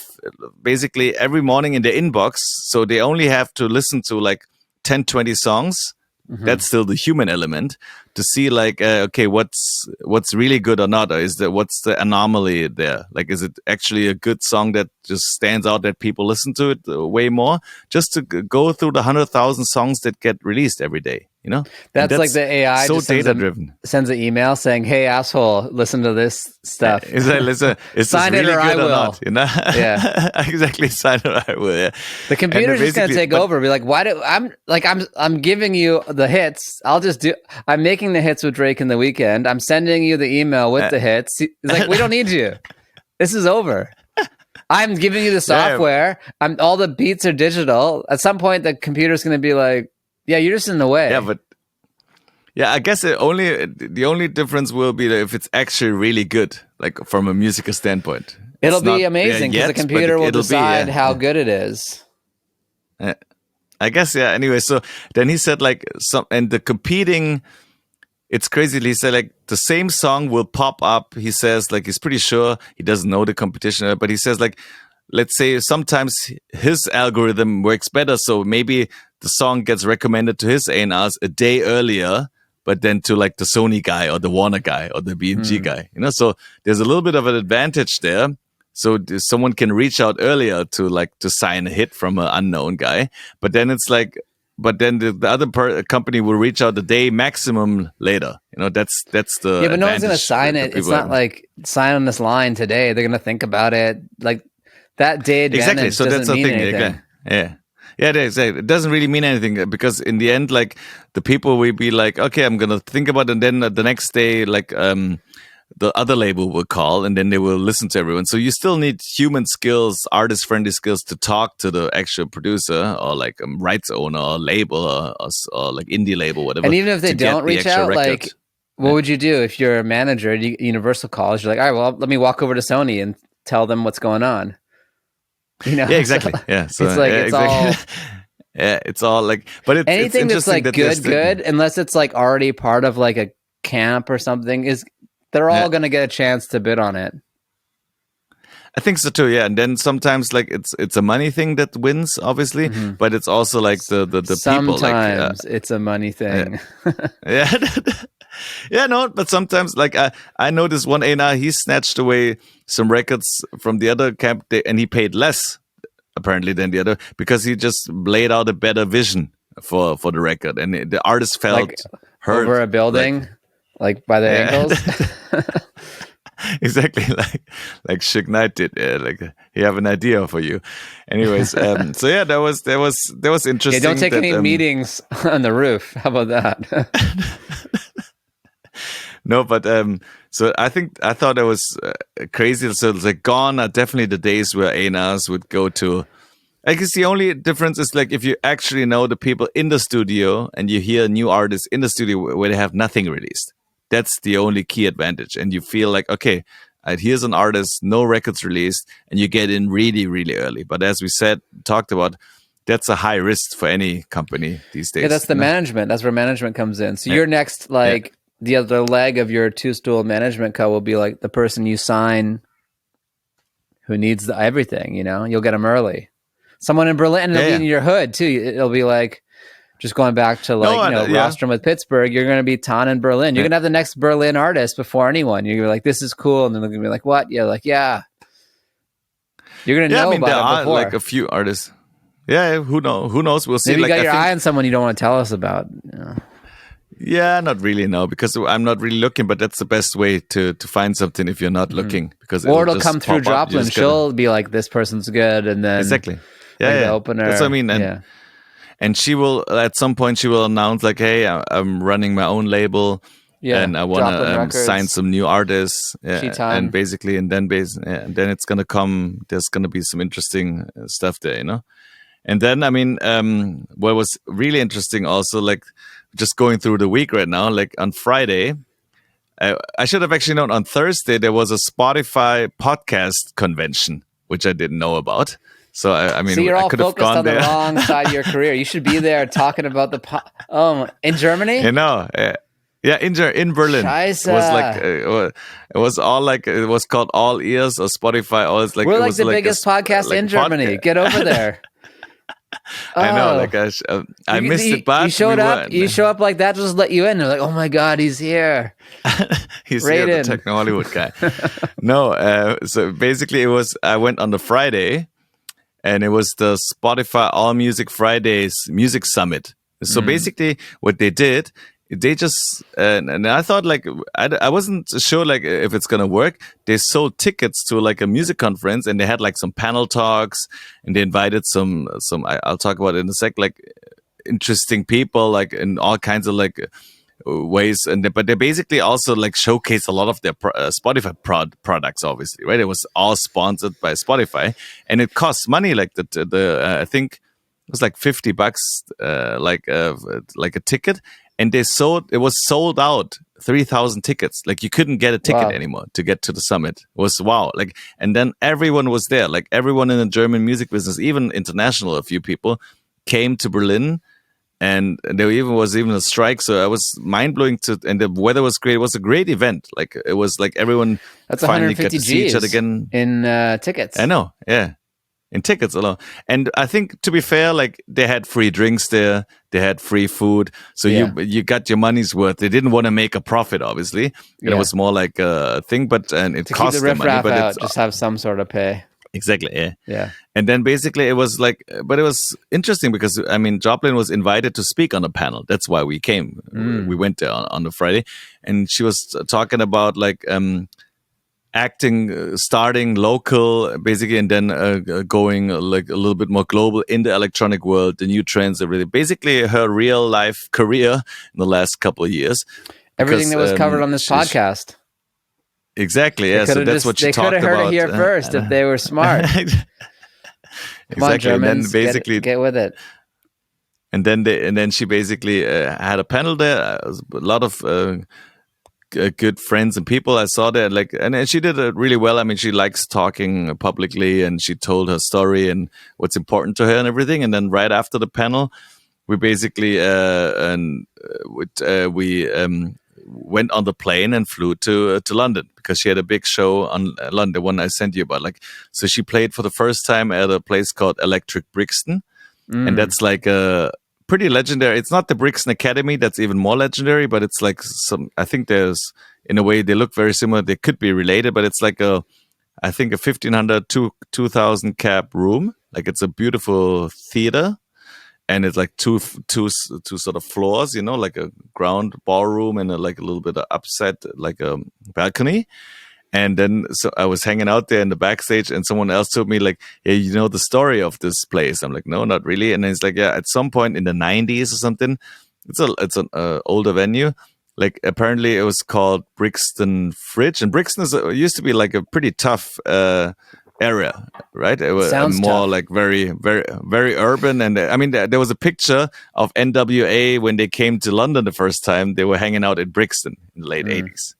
S2: basically every morning in their inbox. So they only have to listen to like 10, 20 songs. That's still the human element to see like, okay, what's really good or not? Or what's the anomaly there? Like, is it actually a good song that just stands out that people listen to it way more? Just to go through the 100,000 songs that get released every day,
S3: That's like the AI
S2: so data driven.
S3: Sends an email saying, "Hey asshole, listen to this stuff.
S2: Is
S3: sign it
S2: really
S3: or
S2: good
S3: I will."
S2: Not,
S3: Yeah,
S2: exactly. Sign it or I will. Yeah.
S3: The computer's just gonna take over. Be like, I'm giving you the hits. I'm making the hits with Drake in the weekend. I'm sending you the email with the hits. It's like, we don't need you. This is over. I'm giving you the software. All the beats are digital. At some point, the computer's gonna be like, yeah, you're just in the way.
S2: Yeah, but I guess the only difference will be that if it's actually really good. like from a musical standpoint.
S3: It'll be amazing because the computer will decide how good it is.
S2: I guess, yeah. Anyway, so then he said like and the competing, it's crazy. He said like the same song will pop up. He says like he's pretty sure he doesn't know the competition, but he says like, let's say sometimes his algorithm works better. So maybe the song gets recommended to his A&Rs a day earlier, but then to like the Sony guy or the Warner guy or the BMG guy, so there's a little bit of an advantage there. So someone can reach out earlier to sign a hit from an unknown guy, but then it's like, the other company will reach out the day maximum later. That's the
S3: but no one's going to sign it. It's not like sign on this line today. They're going to think about it like that day.
S2: Exactly. So that's the thing. Anything. Yeah, it doesn't really mean anything because in the end, like the people will be like, okay, I'm going to think about it. And then the next day, like, the other label will call and then they will listen to everyone. So you still need human skills, artist-friendly skills to talk to the actual producer or like rights owner or label or like indie label, whatever.
S3: And even if they don't reach out, like, what would you do if you're a manager at Universal calls? You're like, all right, well, let me walk over to Sony and tell them what's going on.
S2: Yeah, exactly. Yeah, so,
S3: it's like it's all.
S2: Yeah, it's all like, but it's
S3: anything
S2: it's
S3: that's like good, unless it's like already part of like a camp or something, they're all going to get a chance to bid on it.
S2: I think so too, yeah. And then sometimes like it's a money thing that wins, obviously, but it's also like the
S3: sometimes
S2: people. Like,
S3: it's a money thing.
S2: Yeah. Yeah, no, but sometimes like I noticed one A&R, he snatched away some records from the other camp and he paid less apparently than the other because he just laid out a better vision for the record and the artist felt
S3: like
S2: hurt
S3: over a building. Like by the ankles.
S2: Exactly, like Suge Knight did. Like he have an idea for you. Anyways, so yeah, that was interesting.
S3: Yeah, don't take any meetings on the roof. How about that?
S2: No, but so I thought it was crazy. So it's like gone are definitely the days where A&Rs would go to. I guess the only difference is like if you actually know the people in the studio and you hear new artists in the studio where they have nothing released. That's the only key advantage. And you feel like, okay, here's an artist, no records released, and you get in really, really early. But as we talked about, that's a high risk for any company these days.
S3: Yeah, that's the management. That's where management comes in. So your next, the other leg of your two-stool management co will be like the person you sign who needs everything, You'll get them early. Someone in Berlin, and it'll be in your hood, too. It'll be like, just going back to Rostrum with Pittsburgh, you're going to be Tan in Berlin. You're going to have the next Berlin artist before anyone. You're going to be like, this is cool. And then they're going to be like, what? Yeah, like, yeah. You're going to know about it before.
S2: Like a few artists. Yeah, who knows? We'll see.
S3: Maybe you got your eye on someone you don't want to tell us about.
S2: Yeah, not really, no, because I'm not really looking, but that's the best way to find something if you're not looking.
S3: Or it'll come through Joplin. She'll be like, this person's good. And then
S2: exactly. Yeah,
S3: the opener.
S2: That's what I mean. And she will, at some point, she will announce like, hey, I'm running my own labal and I want to sign some new artists. Yeah, and basically, and then it's going to come, there's going to be some interesting stuff there, And then, I mean, what was really interesting also, like just going through the week right now, like on Friday, I should have actually known on Thursday, there was a Spotify podcast convention, which I didn't know about. So I mean,
S3: you're all
S2: I could have
S3: focused
S2: gone
S3: on
S2: there.
S3: the wrong side of your career. You should be there talking about in Germany.
S2: Yeah, in Berlin.
S3: Scheiße.
S2: It was like it was all like it was called All Ears or Spotify. Or it's like
S3: we're like the biggest podcast in Germany. Get over there.
S2: I know, like I missed it, but
S3: you showed up. You show up like that, just let you in. They're like, oh my god, he's here.
S2: He's Raiden. Here, the Techno Hollywood guy. No, so basically, I went on the Friday. And it was the Spotify All Music Fridays Music Summit. So basically what they did, they just, and I thought like, I wasn't sure like if it's going to work. They sold tickets to like a music conference and they had like some panel talks and they invited some I'll talk about it in a sec, like interesting people, like in all kinds of like ways, but they basically also like showcase a lot of their Spotify products, obviously, right? It was all sponsored by Spotify, and it costs money. Like the I think it was like $50, like a ticket, and it was sold out 3,000 tickets. Like you couldn't get a ticket anymore to get to the summit. It was wow. Like, and then everyone was there. Like everyone in the German music business, even international, a few people came to Berlin. And there was even a strike, so I was mind blowing and the weather was great. It was a great event. Like it was like everyone finally got to see each other again
S3: in tickets.
S2: I know, yeah, in tickets alone. And I think, to be fair, like they had free drinks there, they had free food, so you got your money's worth. They didn't want to make a profit, obviously. And it was more like a thing, and it cost them money. But
S3: out, just have some sort of pay.
S2: Exactly, yeah. And then basically it was like, but it was interesting because, I mean, Joplin was invited to speak on a panel. That's why we came. We went there on the Friday, and she was talking about like acting, starting local, basically, and then going like a little bit more global in the electronic world, the new trends, everything. Basically, her real life career in the last couple of years.
S3: Everything that was covered on this podcast.
S2: Exactly, yeah. So that's what she talked about.
S3: They could have heard it here first if they were smart.
S2: Exactly.
S3: Come on, Germans, and then basically get with it.
S2: And then she basically had a panel there. A lot of good friends and people I saw there. Like, and she did it really well. I mean, she likes talking publicly, and she told her story and what's important to her and everything. And then right after the panel, we basically went on the plane and flew to London because she had a big show on London, the one I sent you about. Like, so she played for the first time at a place called Electric Brixton, and that's like a pretty legendary. It's not the Brixton Academy, that's even more legendary, but it's like I think there's, in a way, they look very similar. They could be related, but it's like I think a 1,500 to 2,000 cap room. Like, it's a beautiful theater. And it's like two sort of floors, you know, like a ground ballroom and like a little bit of upset, like a balcony. And then so I was hanging out there in the backstage, and someone else told me like, "Hey, you know the story of this place?" I'm like, "No, not really." And then it's like, "Yeah, at some point in the 90s or something, it's an older venue. Like apparently it was called Brixton Fridge, and Brixton used to be like a pretty tough." Area, right? It was more tough. Like very, very, very urban. And I mean, there was a picture of NWA when they came to London the first time. They were hanging out in Brixton in the late 80s.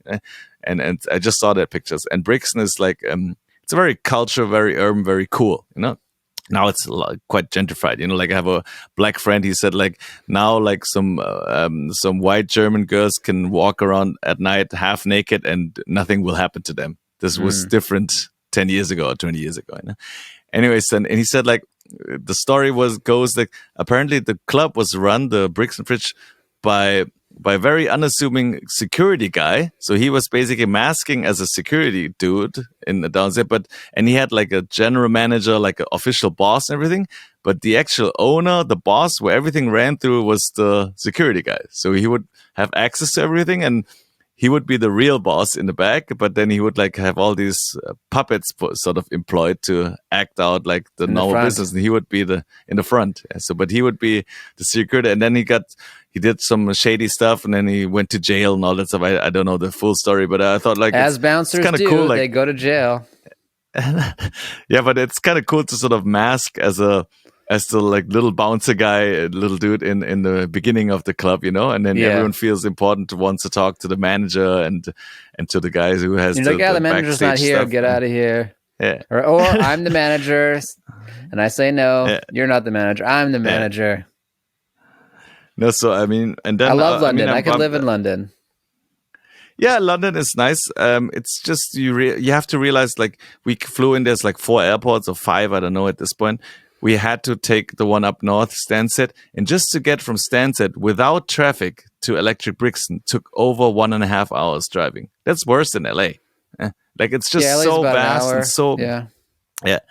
S2: And I just saw their pictures. And Brixton is like, it's a very culture, very urban, very cool, you know? Now it's quite gentrified, you know. Like I have a black friend. He said, like now, like some white German girls can walk around at night half naked, and nothing will happen to them. This was different 10 years ago or 20 years ago. You know? Anyways, and he said like the story goes like apparently the club was run, the Brixton Fridge, by a very unassuming security guy. So he was basically masking as a security dude in the downstairs, and he had like a general manager, like an official boss and everything. But the actual owner, the boss, where everything ran through, was the security guy. So he would have access to everything, and he would be the real boss in the back, but then he would like have all these puppets sort of employed to act out like the normal business, and he would be in the front. So, but he would be the security, and then he did some shady stuff, and then he went to jail and all that stuff. I don't know the full story, but I thought like
S3: as bouncers
S2: kind of
S3: do,
S2: cool, like,
S3: they go to jail.
S2: Yeah, but it's kind of cool to sort of mask as the like little bouncer guy, little dude in the beginning of the club, you know, and then everyone feels important, wants to talk to the manager and to the guys who has.
S3: You're like, the manager's not here. Get out of here.
S2: Yeah.
S3: Or I'm the manager, and I say no. You're not the manager. I'm the manager.
S2: No, so I mean, and then
S3: I love London. I could live in London.
S2: Yeah, London is nice. It's just you have to realize, like, we flew in. There's like 4 airports or 5, I don't know at this point. We had to take the one up north, Stansted, and just to get from Stansted without traffic to Electric Brixton took over 1.5 hours driving. That's worse than LA. Like it's just so vast and so yeah.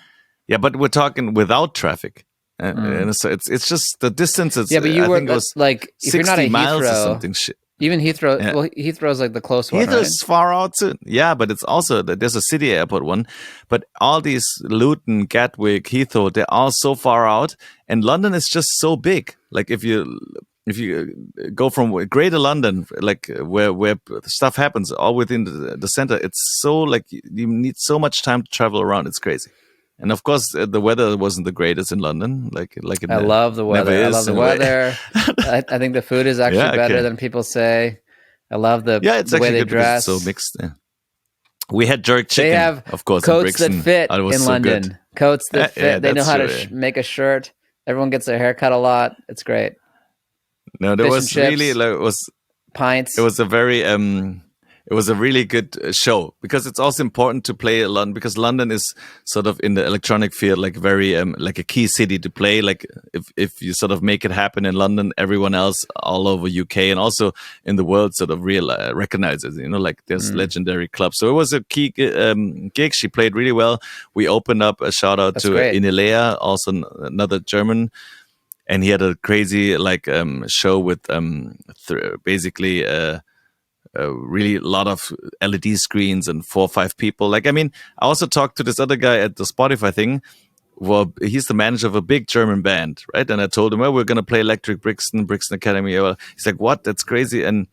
S2: But we're talking without traffic, and so it's just the distance. It's,
S3: but you were like if
S2: 60
S3: you're not at
S2: miles
S3: Heathrow,
S2: or something.
S3: Even Heathrow, well, Heathrow's like the close one,
S2: Heathrow's far out too. Yeah, but it's also, there's a city airport one. But all these Luton, Gatwick, Heathrow, they're all so far out. And London is just so big. Like if you go from Greater London, like where stuff happens, all within the center, it's so like you need so much time to travel around. It's crazy. And of course, the weather wasn't the greatest in London.
S3: I love the weather. I love the weather. I think the food is actually better than people say. I love the
S2: it's
S3: way
S2: actually
S3: they
S2: good
S3: dress.
S2: because it's so mixed. Yeah. We had jerk chicken.
S3: They have
S2: of course,
S3: coats that fit
S2: it was
S3: in
S2: so
S3: London.
S2: Good.
S3: Coats that fit. They know how
S2: true,
S3: to make a shirt. Everyone gets their hair cut a lot. It's great.
S2: No, there
S3: Fish
S2: was
S3: and chips,
S2: really
S3: pints.
S2: it was a very it was a really good show because it's also important to play London because London is sort of in the electronic field like very like a key city to play. Like if you sort of make it happen in London, everyone else all over UK and also in the world sort of recognizes. Like there's legendary clubs. So it was a key gig. She played really well. We opened up a shout out to Inelea, also another German. And he had a crazy show with basically really a lot of LED screens and 4 or 5 people. I also talked to this other guy at the Spotify thing. Well, he's the manager of a big German band, right? And I told him, well, we're going to play Electric Brixton Academy. Well, he's like, what? That's crazy. And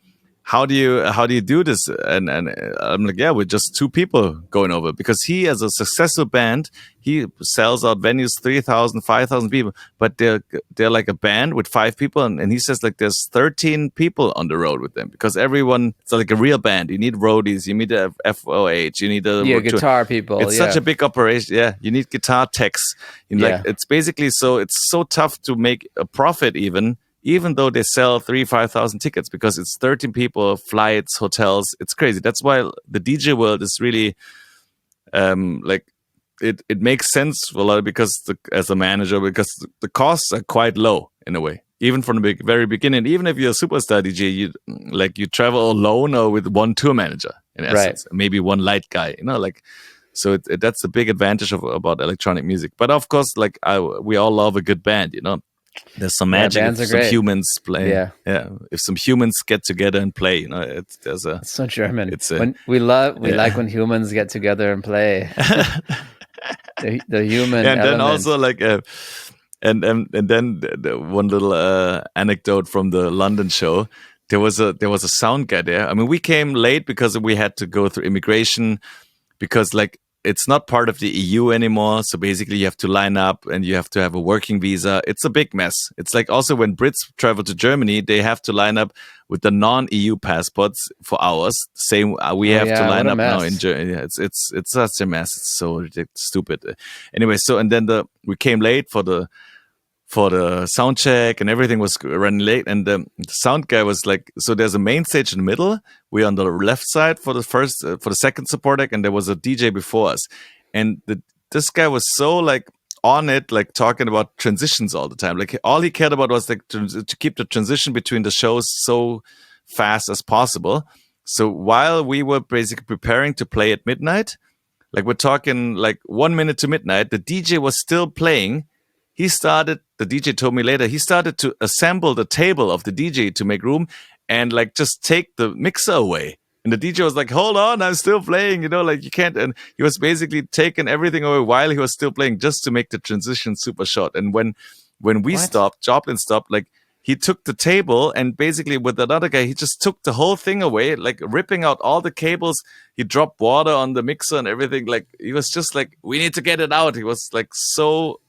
S2: how do you do this? And I'm like, yeah, we're just 2 people going over because he has a successful band. He sells out venues, 3,000, 5,000 people, but they're like a band with 5 people. And he says like there's 13 people on the road with them because everyone, it's like a real band. You need roadies, you need a FOH, you need a
S3: guitar people.
S2: It's such a big operation. Yeah. You need guitar techs. It's basically it's so tough to make a profit even though they sell 5,000 tickets because it's 13 people, flights, hotels. It's crazy. That's why the DJ world is really it makes sense for a lot because as a manager, because the costs are quite low in a way. Even from the very beginning, even if you're a superstar DJ, you travel alone or with one tour manager in essence, maybe one light guy, so that's the big advantage about electronic music. But of course, we all love a good band, There's some magic if some humans play. Yeah. If some humans get together and play, it's
S3: so German. We like when humans get together and play. the human
S2: and
S3: element.
S2: Then also and then the one little anecdote from the London show. There was a sound guy there. We came late because we had to go through immigration because it's not part of the EU anymore. So basically you have to line up and you have to have a working visa. It's a big mess. It's like also when Brits travel to Germany, they have to line up with the non-EU passports for hours. Same, we have to line up now in Germany. It's such a mess. It's so ridiculous, stupid. Anyway, so and then we came late for the sound check and everything was running late. And the sound guy was like, so there's a main stage in the middle. We're on the left side for the second support act. And there was a DJ before us. And this guy was so on it, talking about transitions all the time. All he cared about was to keep the transition between the shows so fast as possible. So while we were basically preparing to play at midnight, we're talking 1 minute to midnight, the DJ was still playing. The DJ told me later, he started to assemble the table of the DJ to make room and just take the mixer away. And the DJ was like, hold on, I'm still playing, you can't. And he was basically taking everything away while he was still playing just to make the transition super short. And when we stopped, Joplin stopped, he took the table and basically with another guy, he just took the whole thing away, ripping out all the cables. He dropped water on the mixer and everything. He was just we need to get it out. He was so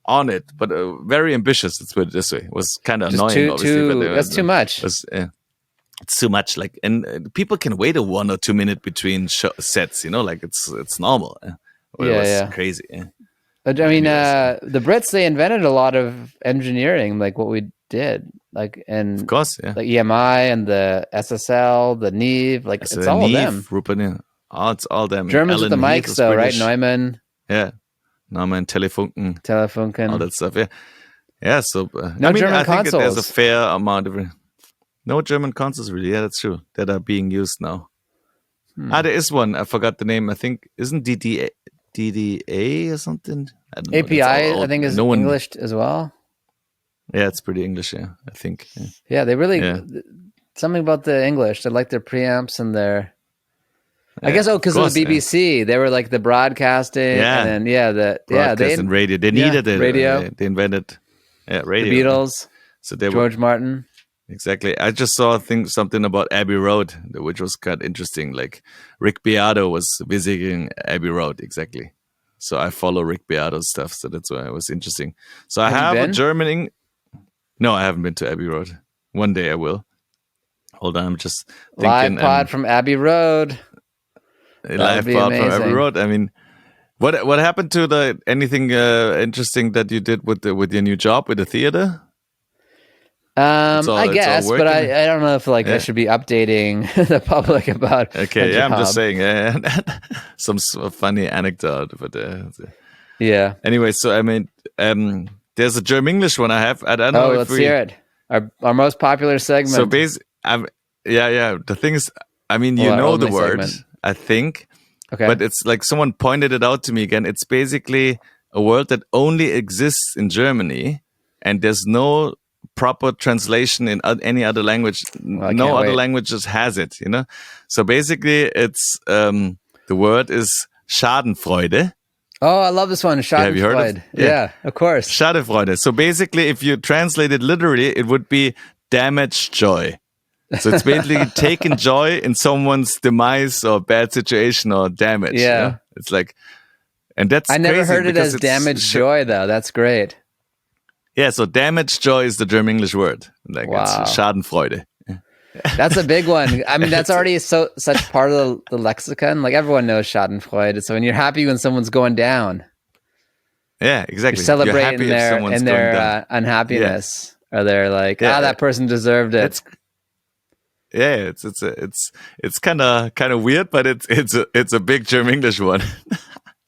S2: on it, but very ambitious. Let's put it this way. It was kind of annoying, obviously. But
S3: that's too much.
S2: It's too much. And people can wait a 1 or 2 minute between sets. It's normal. It was crazy. Yeah.
S3: But the Brits, they invented a lot of engineering, like what we did, and
S2: of course,
S3: EMI and the SSL, the Neve, it's all Neve, of them.
S2: Rupen, it's all them.
S3: Germans with the mics, though, British. Right? Neumann.
S2: Yeah. Neumann, Telefunken, all that stuff. Yeah. So
S3: German consoles.
S2: Think there's a fair amount of no German consoles really. Yeah, that's true. That are being used now. There is one. I forgot the name. I think isn't DDA or something. I don't know.
S3: API, I think, is English as well.
S2: Yeah, it's pretty English. Yeah, I think.
S3: Yeah, they really something about the English. They like their preamps and their. I guess because of the BBC, they were the broadcasting, and then
S2: broadcasting radio. They needed it.
S3: Radio.
S2: They invented radio.
S3: The Beatles.
S2: So they
S3: George Martin.
S2: Exactly. I just saw something about Abbey Road, which was kind of interesting. Rick Beato was visiting Abbey Road. Exactly. So I follow Rick Beato's stuff. So that's why it was interesting. So I have a German. No, I haven't been to Abbey Road. One day I will. Hold on, I'm just thinking.
S3: Live pod from Abbey Road.
S2: A live pod from Abbey Road. I mean, what happened to anything interesting that you did with your new job with the theater?
S3: I guess, but I don't know if I should be updating the public about.
S2: Okay, yeah, I'm just saying, some funny anecdote, but
S3: yeah.
S2: Anyway, so I mean, there's a Germenglish one I have. I don't know.
S3: Let's hear it. Our most popular segment.
S2: So basically, yeah. The thing is, I mean, you know the word, segment. I think, okay, but it's like someone pointed it out to me again. It's basically a word that only exists in Germany, and there's no proper translation in any other language. No other languages has it, you know. So basically, it's the word is Schadenfreude.
S3: Oh, I love this one. Schadenfreude.
S2: Have you heard of?
S3: Yeah, of course.
S2: Schadenfreude. So basically, if you translate it literally, it would be damaged joy. So it's basically taking joy in someone's demise or bad situation or damage.
S3: Yeah,
S2: you know? It's like, and that's
S3: I never heard it as damaged joy though. That's great.
S2: Yeah, so damaged joy is the German-English word. Like it's Schadenfreude.
S3: That's a big one. I mean, that's already such part of the lexicon. Like everyone knows Schadenfreude. So when you're happy when someone's going down.
S2: Yeah, exactly.
S3: You're celebrating their unhappiness. Yeah. Or they're like, that person deserved it.
S2: It's kind of weird, but it's a big German-English one.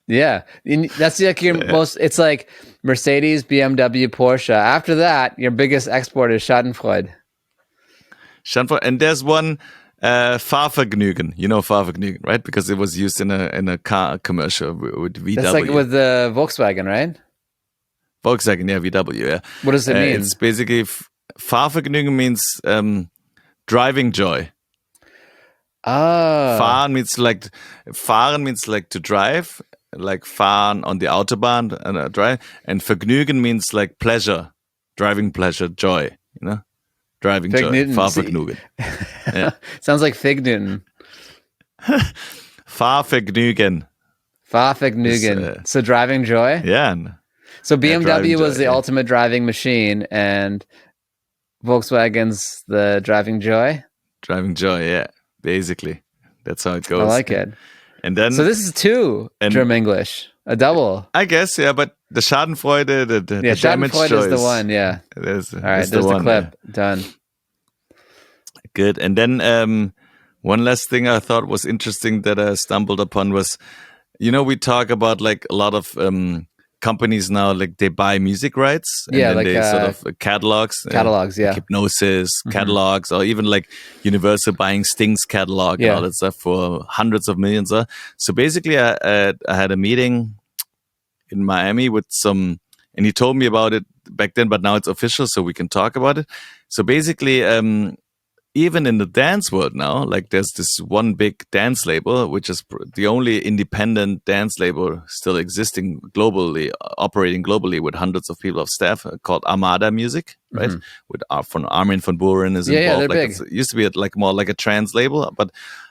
S3: Yeah, that's like your most. It's like Mercedes, BMW, Porsche. After that, your biggest export is Schadenfreude.
S2: And there's one Fahrvergnügen. You know Fahrvergnügen, right? Because it was used in a car commercial with VW.
S3: That's like with the Volkswagen, right?
S2: Volkswagen, yeah, VW, yeah.
S3: What does it mean?
S2: It's basically Fahrvergnügen means driving joy. Fahren means like to drive. Like fahren on the Autobahn and drive, and Vergnügen means like pleasure, driving pleasure, joy, you know, driving
S3: Fig
S2: joy.
S3: Newton,
S2: Fahrvergnügen. Yeah.
S3: Sounds like Fig Newton.
S2: Fahrvergnügen.
S3: Fahrvergnügen. So driving joy.
S2: Yeah.
S3: So BMW was the ultimate driving machine, and Volkswagen's the driving joy.
S2: Driving joy, yeah. Basically, that's how it goes.
S3: I like it.
S2: And then,
S3: so this is two Germenglish, a double.
S2: I guess, yeah, but the Schadenfreude, the
S3: Schadenfreude is the one, yeah. All right, there's the clip. Yeah. Done.
S2: Good. And then one last thing I thought was interesting that I stumbled upon was, you know, we talk about like a lot of companies now, like they buy music rights and then they sort of catalogs, Hypnosis catalogs, or even like Universal buying Sting's catalog and all that stuff for hundreds of millions. So basically, I had a meeting in Miami with some, and he told me about it back then, but now it's official, so we can talk about it. So basically, even in the dance world now, like there's this one big dance label, which is the only independent dance label still existing globally, operating globally with hundreds of people of staff, called Armada Music, right? With from Armin van Buuren is involved.
S3: They're
S2: like
S3: big.
S2: It used to be more like a trance label, but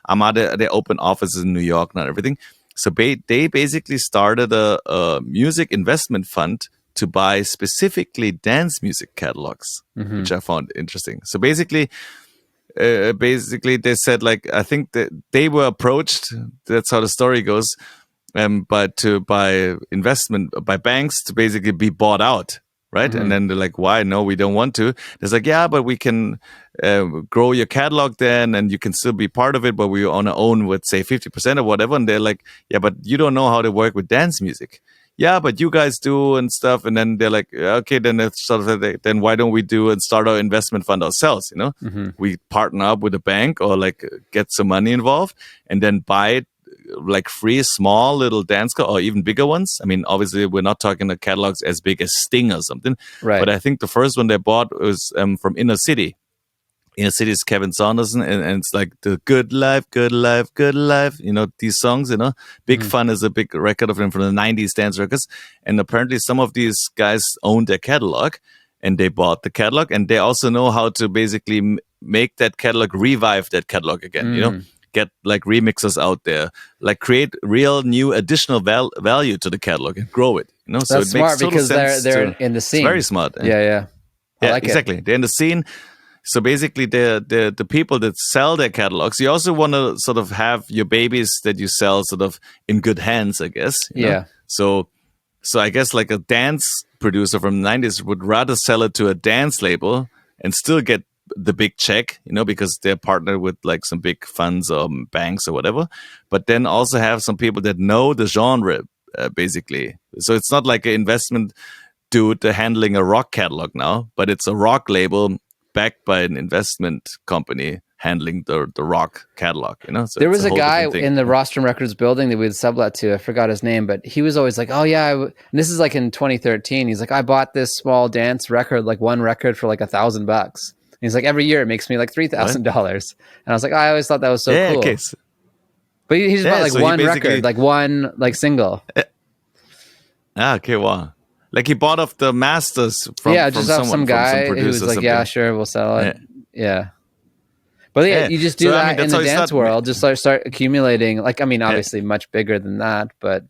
S2: Armada, they open offices in New York and everything. So they basically started a music investment fund to buy specifically dance music catalogs, which I found interesting. So basically they said, like, I think that they were approached, that's how the story goes, by investment, by banks to basically be bought out, right? And then they're like, why? No, we don't want to. There's like, yeah, but we can grow your catalog then, and you can still be part of it, but we want to own with, say, 50% or whatever. And they're like, yeah, but you don't know how to work with dance music. Yeah, but you guys do and stuff. And then they're like, okay, then it's sort of then why don't we do and start our investment fund ourselves? You know, we partner up with a bank or like get some money involved and then buy it like free, small little dance or even bigger ones. I mean, obviously we're not talking the catalogs as big as Sting or something,
S3: right?
S2: But I think the first one they bought was from Inner City. Inner City is Kevin Saunderson, and it's like the good life, good life, good life. You know, these songs, you know, Big Fun is a big record of him from the 90s dance records. And apparently some of these guys own their catalog and they bought the catalog, and they also know how to basically make that catalog, revive that catalog again, you know, get like remixers out there, like create real new additional value to the catalog and grow it, you know.
S3: That's
S2: so it
S3: smart
S2: makes total
S3: because
S2: sense
S3: they're in the scene.
S2: It's very smart.
S3: Yeah. I like
S2: exactly.
S3: it.
S2: They're in the scene. So basically, the people that sell their catalogs, you also want to sort of have your babies that you sell sort of in good hands, I guess. You know? So I guess like a dance producer from the 90s would rather sell it to a dance label and still get the big check, you know, because they're partnered with like some big funds or banks or whatever. But then also have some people that know the genre, basically. So it's not like an investment dude handling a rock catalog now, but it's a rock label backed by an investment company handling the rock catalog, you know. So
S3: there was a guy in the Rostrum Records building that we'd sublet to. I forgot his name, but he was always like, "Oh yeah," and this is like in 2013. He's like, "I bought this small dance record, like one record for like $1,000." He's like, "Every year it makes me like $3,000." And I was like, I always thought that was so cool. Okay. But he just bought like one record, like one like single.
S2: Okay, wow. Like he bought off the masters from
S3: just off some guy who was like, "Yeah, sure, we'll sell it." Yeah. But yeah, you just do that in the dance world. Just start accumulating. Like, I mean, obviously much bigger than that, but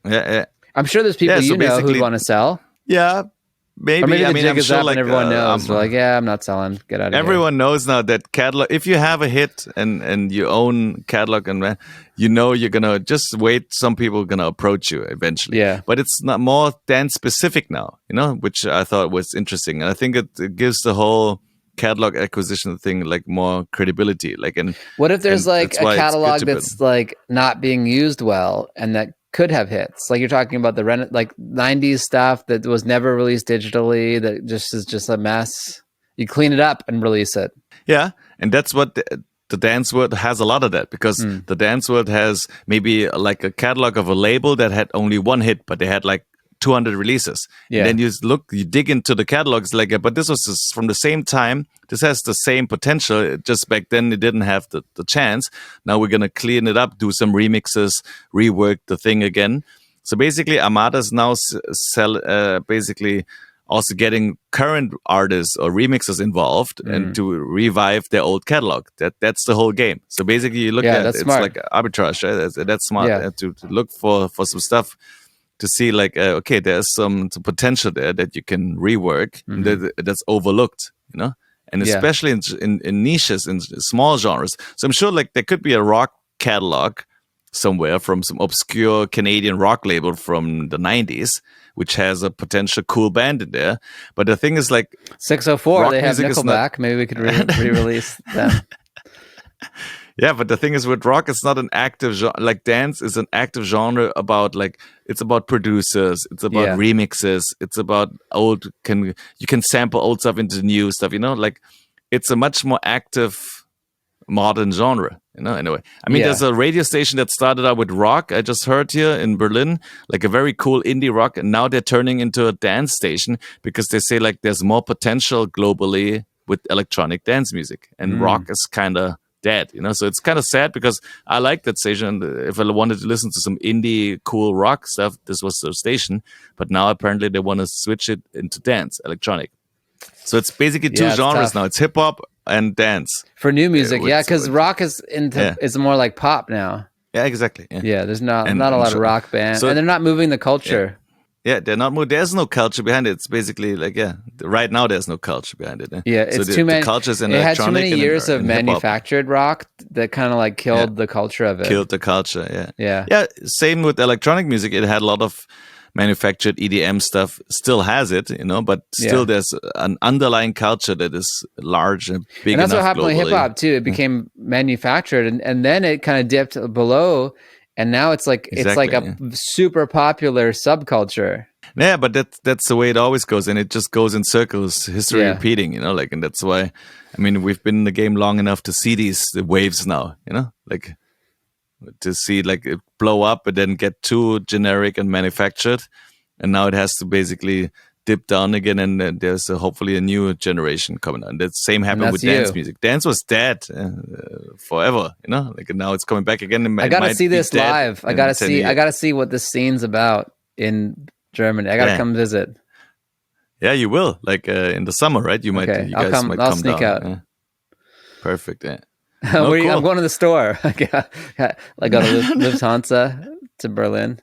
S3: I'm sure there's people who'd want to sell.
S2: Yeah, maybe.
S3: Or maybe
S2: I mean,
S3: I'm sure like everyone knows. They're like, "Yeah, I'm not selling. Get out of here."
S2: Everyone knows now that catalog. If you have a hit and you own catalog, and you know you're gonna just wait. Some people are gonna approach you eventually.
S3: Yeah,
S2: but it's not more dance specific now. You know, which I thought was interesting, and I think it gives the whole catalog acquisition thing like more credibility. Like, and
S3: what if there's like a catalog that's like not being used well and that could have hits? Like you're talking about the like 90s stuff that was never released digitally, that just is just a mess. You clean it up and release it.
S2: Yeah, and that's what the dance world has a lot of that, because the dance world has maybe like a catalog of a label that had only one hit, but they had like 200 releases. Yeah. And then you dig into the catalogs, like, but this was from the same time. This has the same potential. Just back then, it didn't have the chance. Now we're going to clean it up, do some remixes, rework the thing again. So basically, Armada's now basically also getting current artists or remixers involved and to revive their old catalog. That's the whole game. So basically, you look at it's
S3: smart.
S2: like arbitrage, right? That's smart to look for some stuff. To see like, okay, there's some potential there that you can rework that's overlooked, you know, and especially in niches, in small genres. So I'm sure like there could be a rock catalog somewhere from some obscure Canadian rock label from the 90s, which has a potential cool band in there. But the thing is like
S3: 604, they have Nickelback. Maybe we could re-release them.
S2: Yeah, but the thing is with rock, it's not an active genre. Like dance is an active genre about like, it's about producers, it's about remixes, it's about you can sample old stuff into new stuff, you know, like it's a much more active modern genre, you know, anyway. I mean, there's a radio station that started out with rock, I just heard here in Berlin, like a very cool indie rock, and now they're turning into a dance station because they say like there's more potential globally with electronic dance music, and rock is kind of dead, you know. So it's kind of sad because I like that station, and if I wanted to listen to some indie cool rock stuff, this was the station. But now apparently they want to switch it into dance, electronic. So it's basically two genres now. It's hip hop and dance
S3: for new music. Because rock is is more like pop now.
S2: Yeah, exactly. Yeah,
S3: there's not a lot of rock bands, and they're not moving the culture.
S2: Yeah, they're not. There's no culture behind it. It's basically like, right now there's no culture behind it.
S3: Yeah, it's too many. It had too many years of manufactured rock that kind of like killed the culture of it.
S2: Killed the culture. Yeah. Same with electronic music. It had a lot of manufactured EDM stuff. Still has it, you know, but still there's an underlying culture that is large and big.
S3: And that's
S2: what
S3: happened with hip hop too. It became manufactured, and then it kind of dipped below. And now it's like a super popular subculture.
S2: Yeah, but that's the way it always goes, and it just goes in circles, history repeating, you know, like, and that's why, I mean, we've been in the game long enough to see the waves now, you know, like to see like it blow up and then get too generic and manufactured, and now it has to basically dip down again, and there's hopefully a new generation coming on. That same happened with dance music. Dance was dead forever, you know. Like now it's coming back again.
S3: I gotta see this live. I gotta see what this scene's about in Germany. I gotta come visit.
S2: Yeah, you will. Like in the summer, right? You might. Okay. You guys might
S3: I'll sneak
S2: down.
S3: out.
S2: Yeah. Perfect. Yeah.
S3: Cool. I'm going to the store. I got to Lufthansa to Berlin.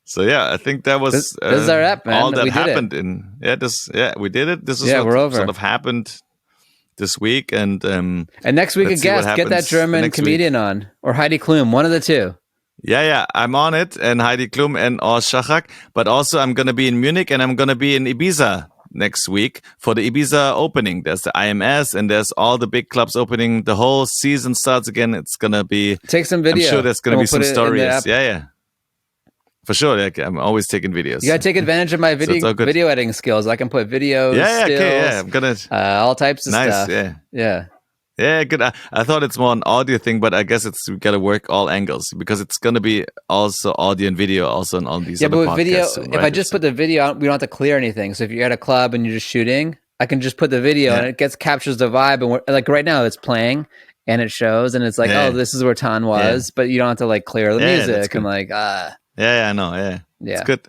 S2: So yeah, I think that was
S3: this is our app, man.
S2: All that
S3: we
S2: happened
S3: did
S2: we did it. This is
S3: we're over.
S2: sort of happened this week, and
S3: next week a guest, get that German comedian on, or Heidi Klum, one of the two.
S2: Yeah, I'm on it, and Heidi Klum and Urs Schachak. But also, I'm going to be in Munich, and I'm going to be in Ibiza next week for the Ibiza opening. There's the IMS, and there's all the big clubs opening. The whole season starts again. It's going to be...
S3: Take some video.
S2: I'm sure there's going to be some stories. Yeah. For sure. Like, I'm always taking videos.
S3: You got to take advantage of my video editing skills. I can put videos, stills,
S2: I'm going to...
S3: all types of stuff.
S2: Yeah, good. I thought it's more an audio thing, but I guess we got to work all angles because it's going to be also audio and video also on all these other podcasts. Yeah, but with video,
S3: if I just put the video out, we don't have to clear anything. So if you're at a club and you're just shooting, I can just put the video and it captures the vibe. And like right now it's playing and it shows and it's like, oh, this is where Tan was, but you don't have to like clear the music and like,
S2: Yeah, I know. Yeah. It's good.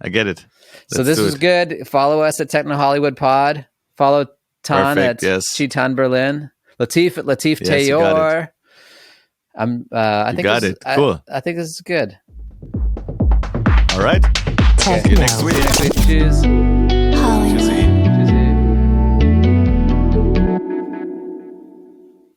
S2: I get it.
S3: So this is good. Follow us at Techno Hollywood Pod. Follow Tan at Chi-Thanh Berlin. Latif at Latif Tayor. I think
S2: got it. Cool.
S3: I think this is good.
S2: All right.
S1: Techno.
S2: See you next week.
S3: Cheers.
S1: Hollywood.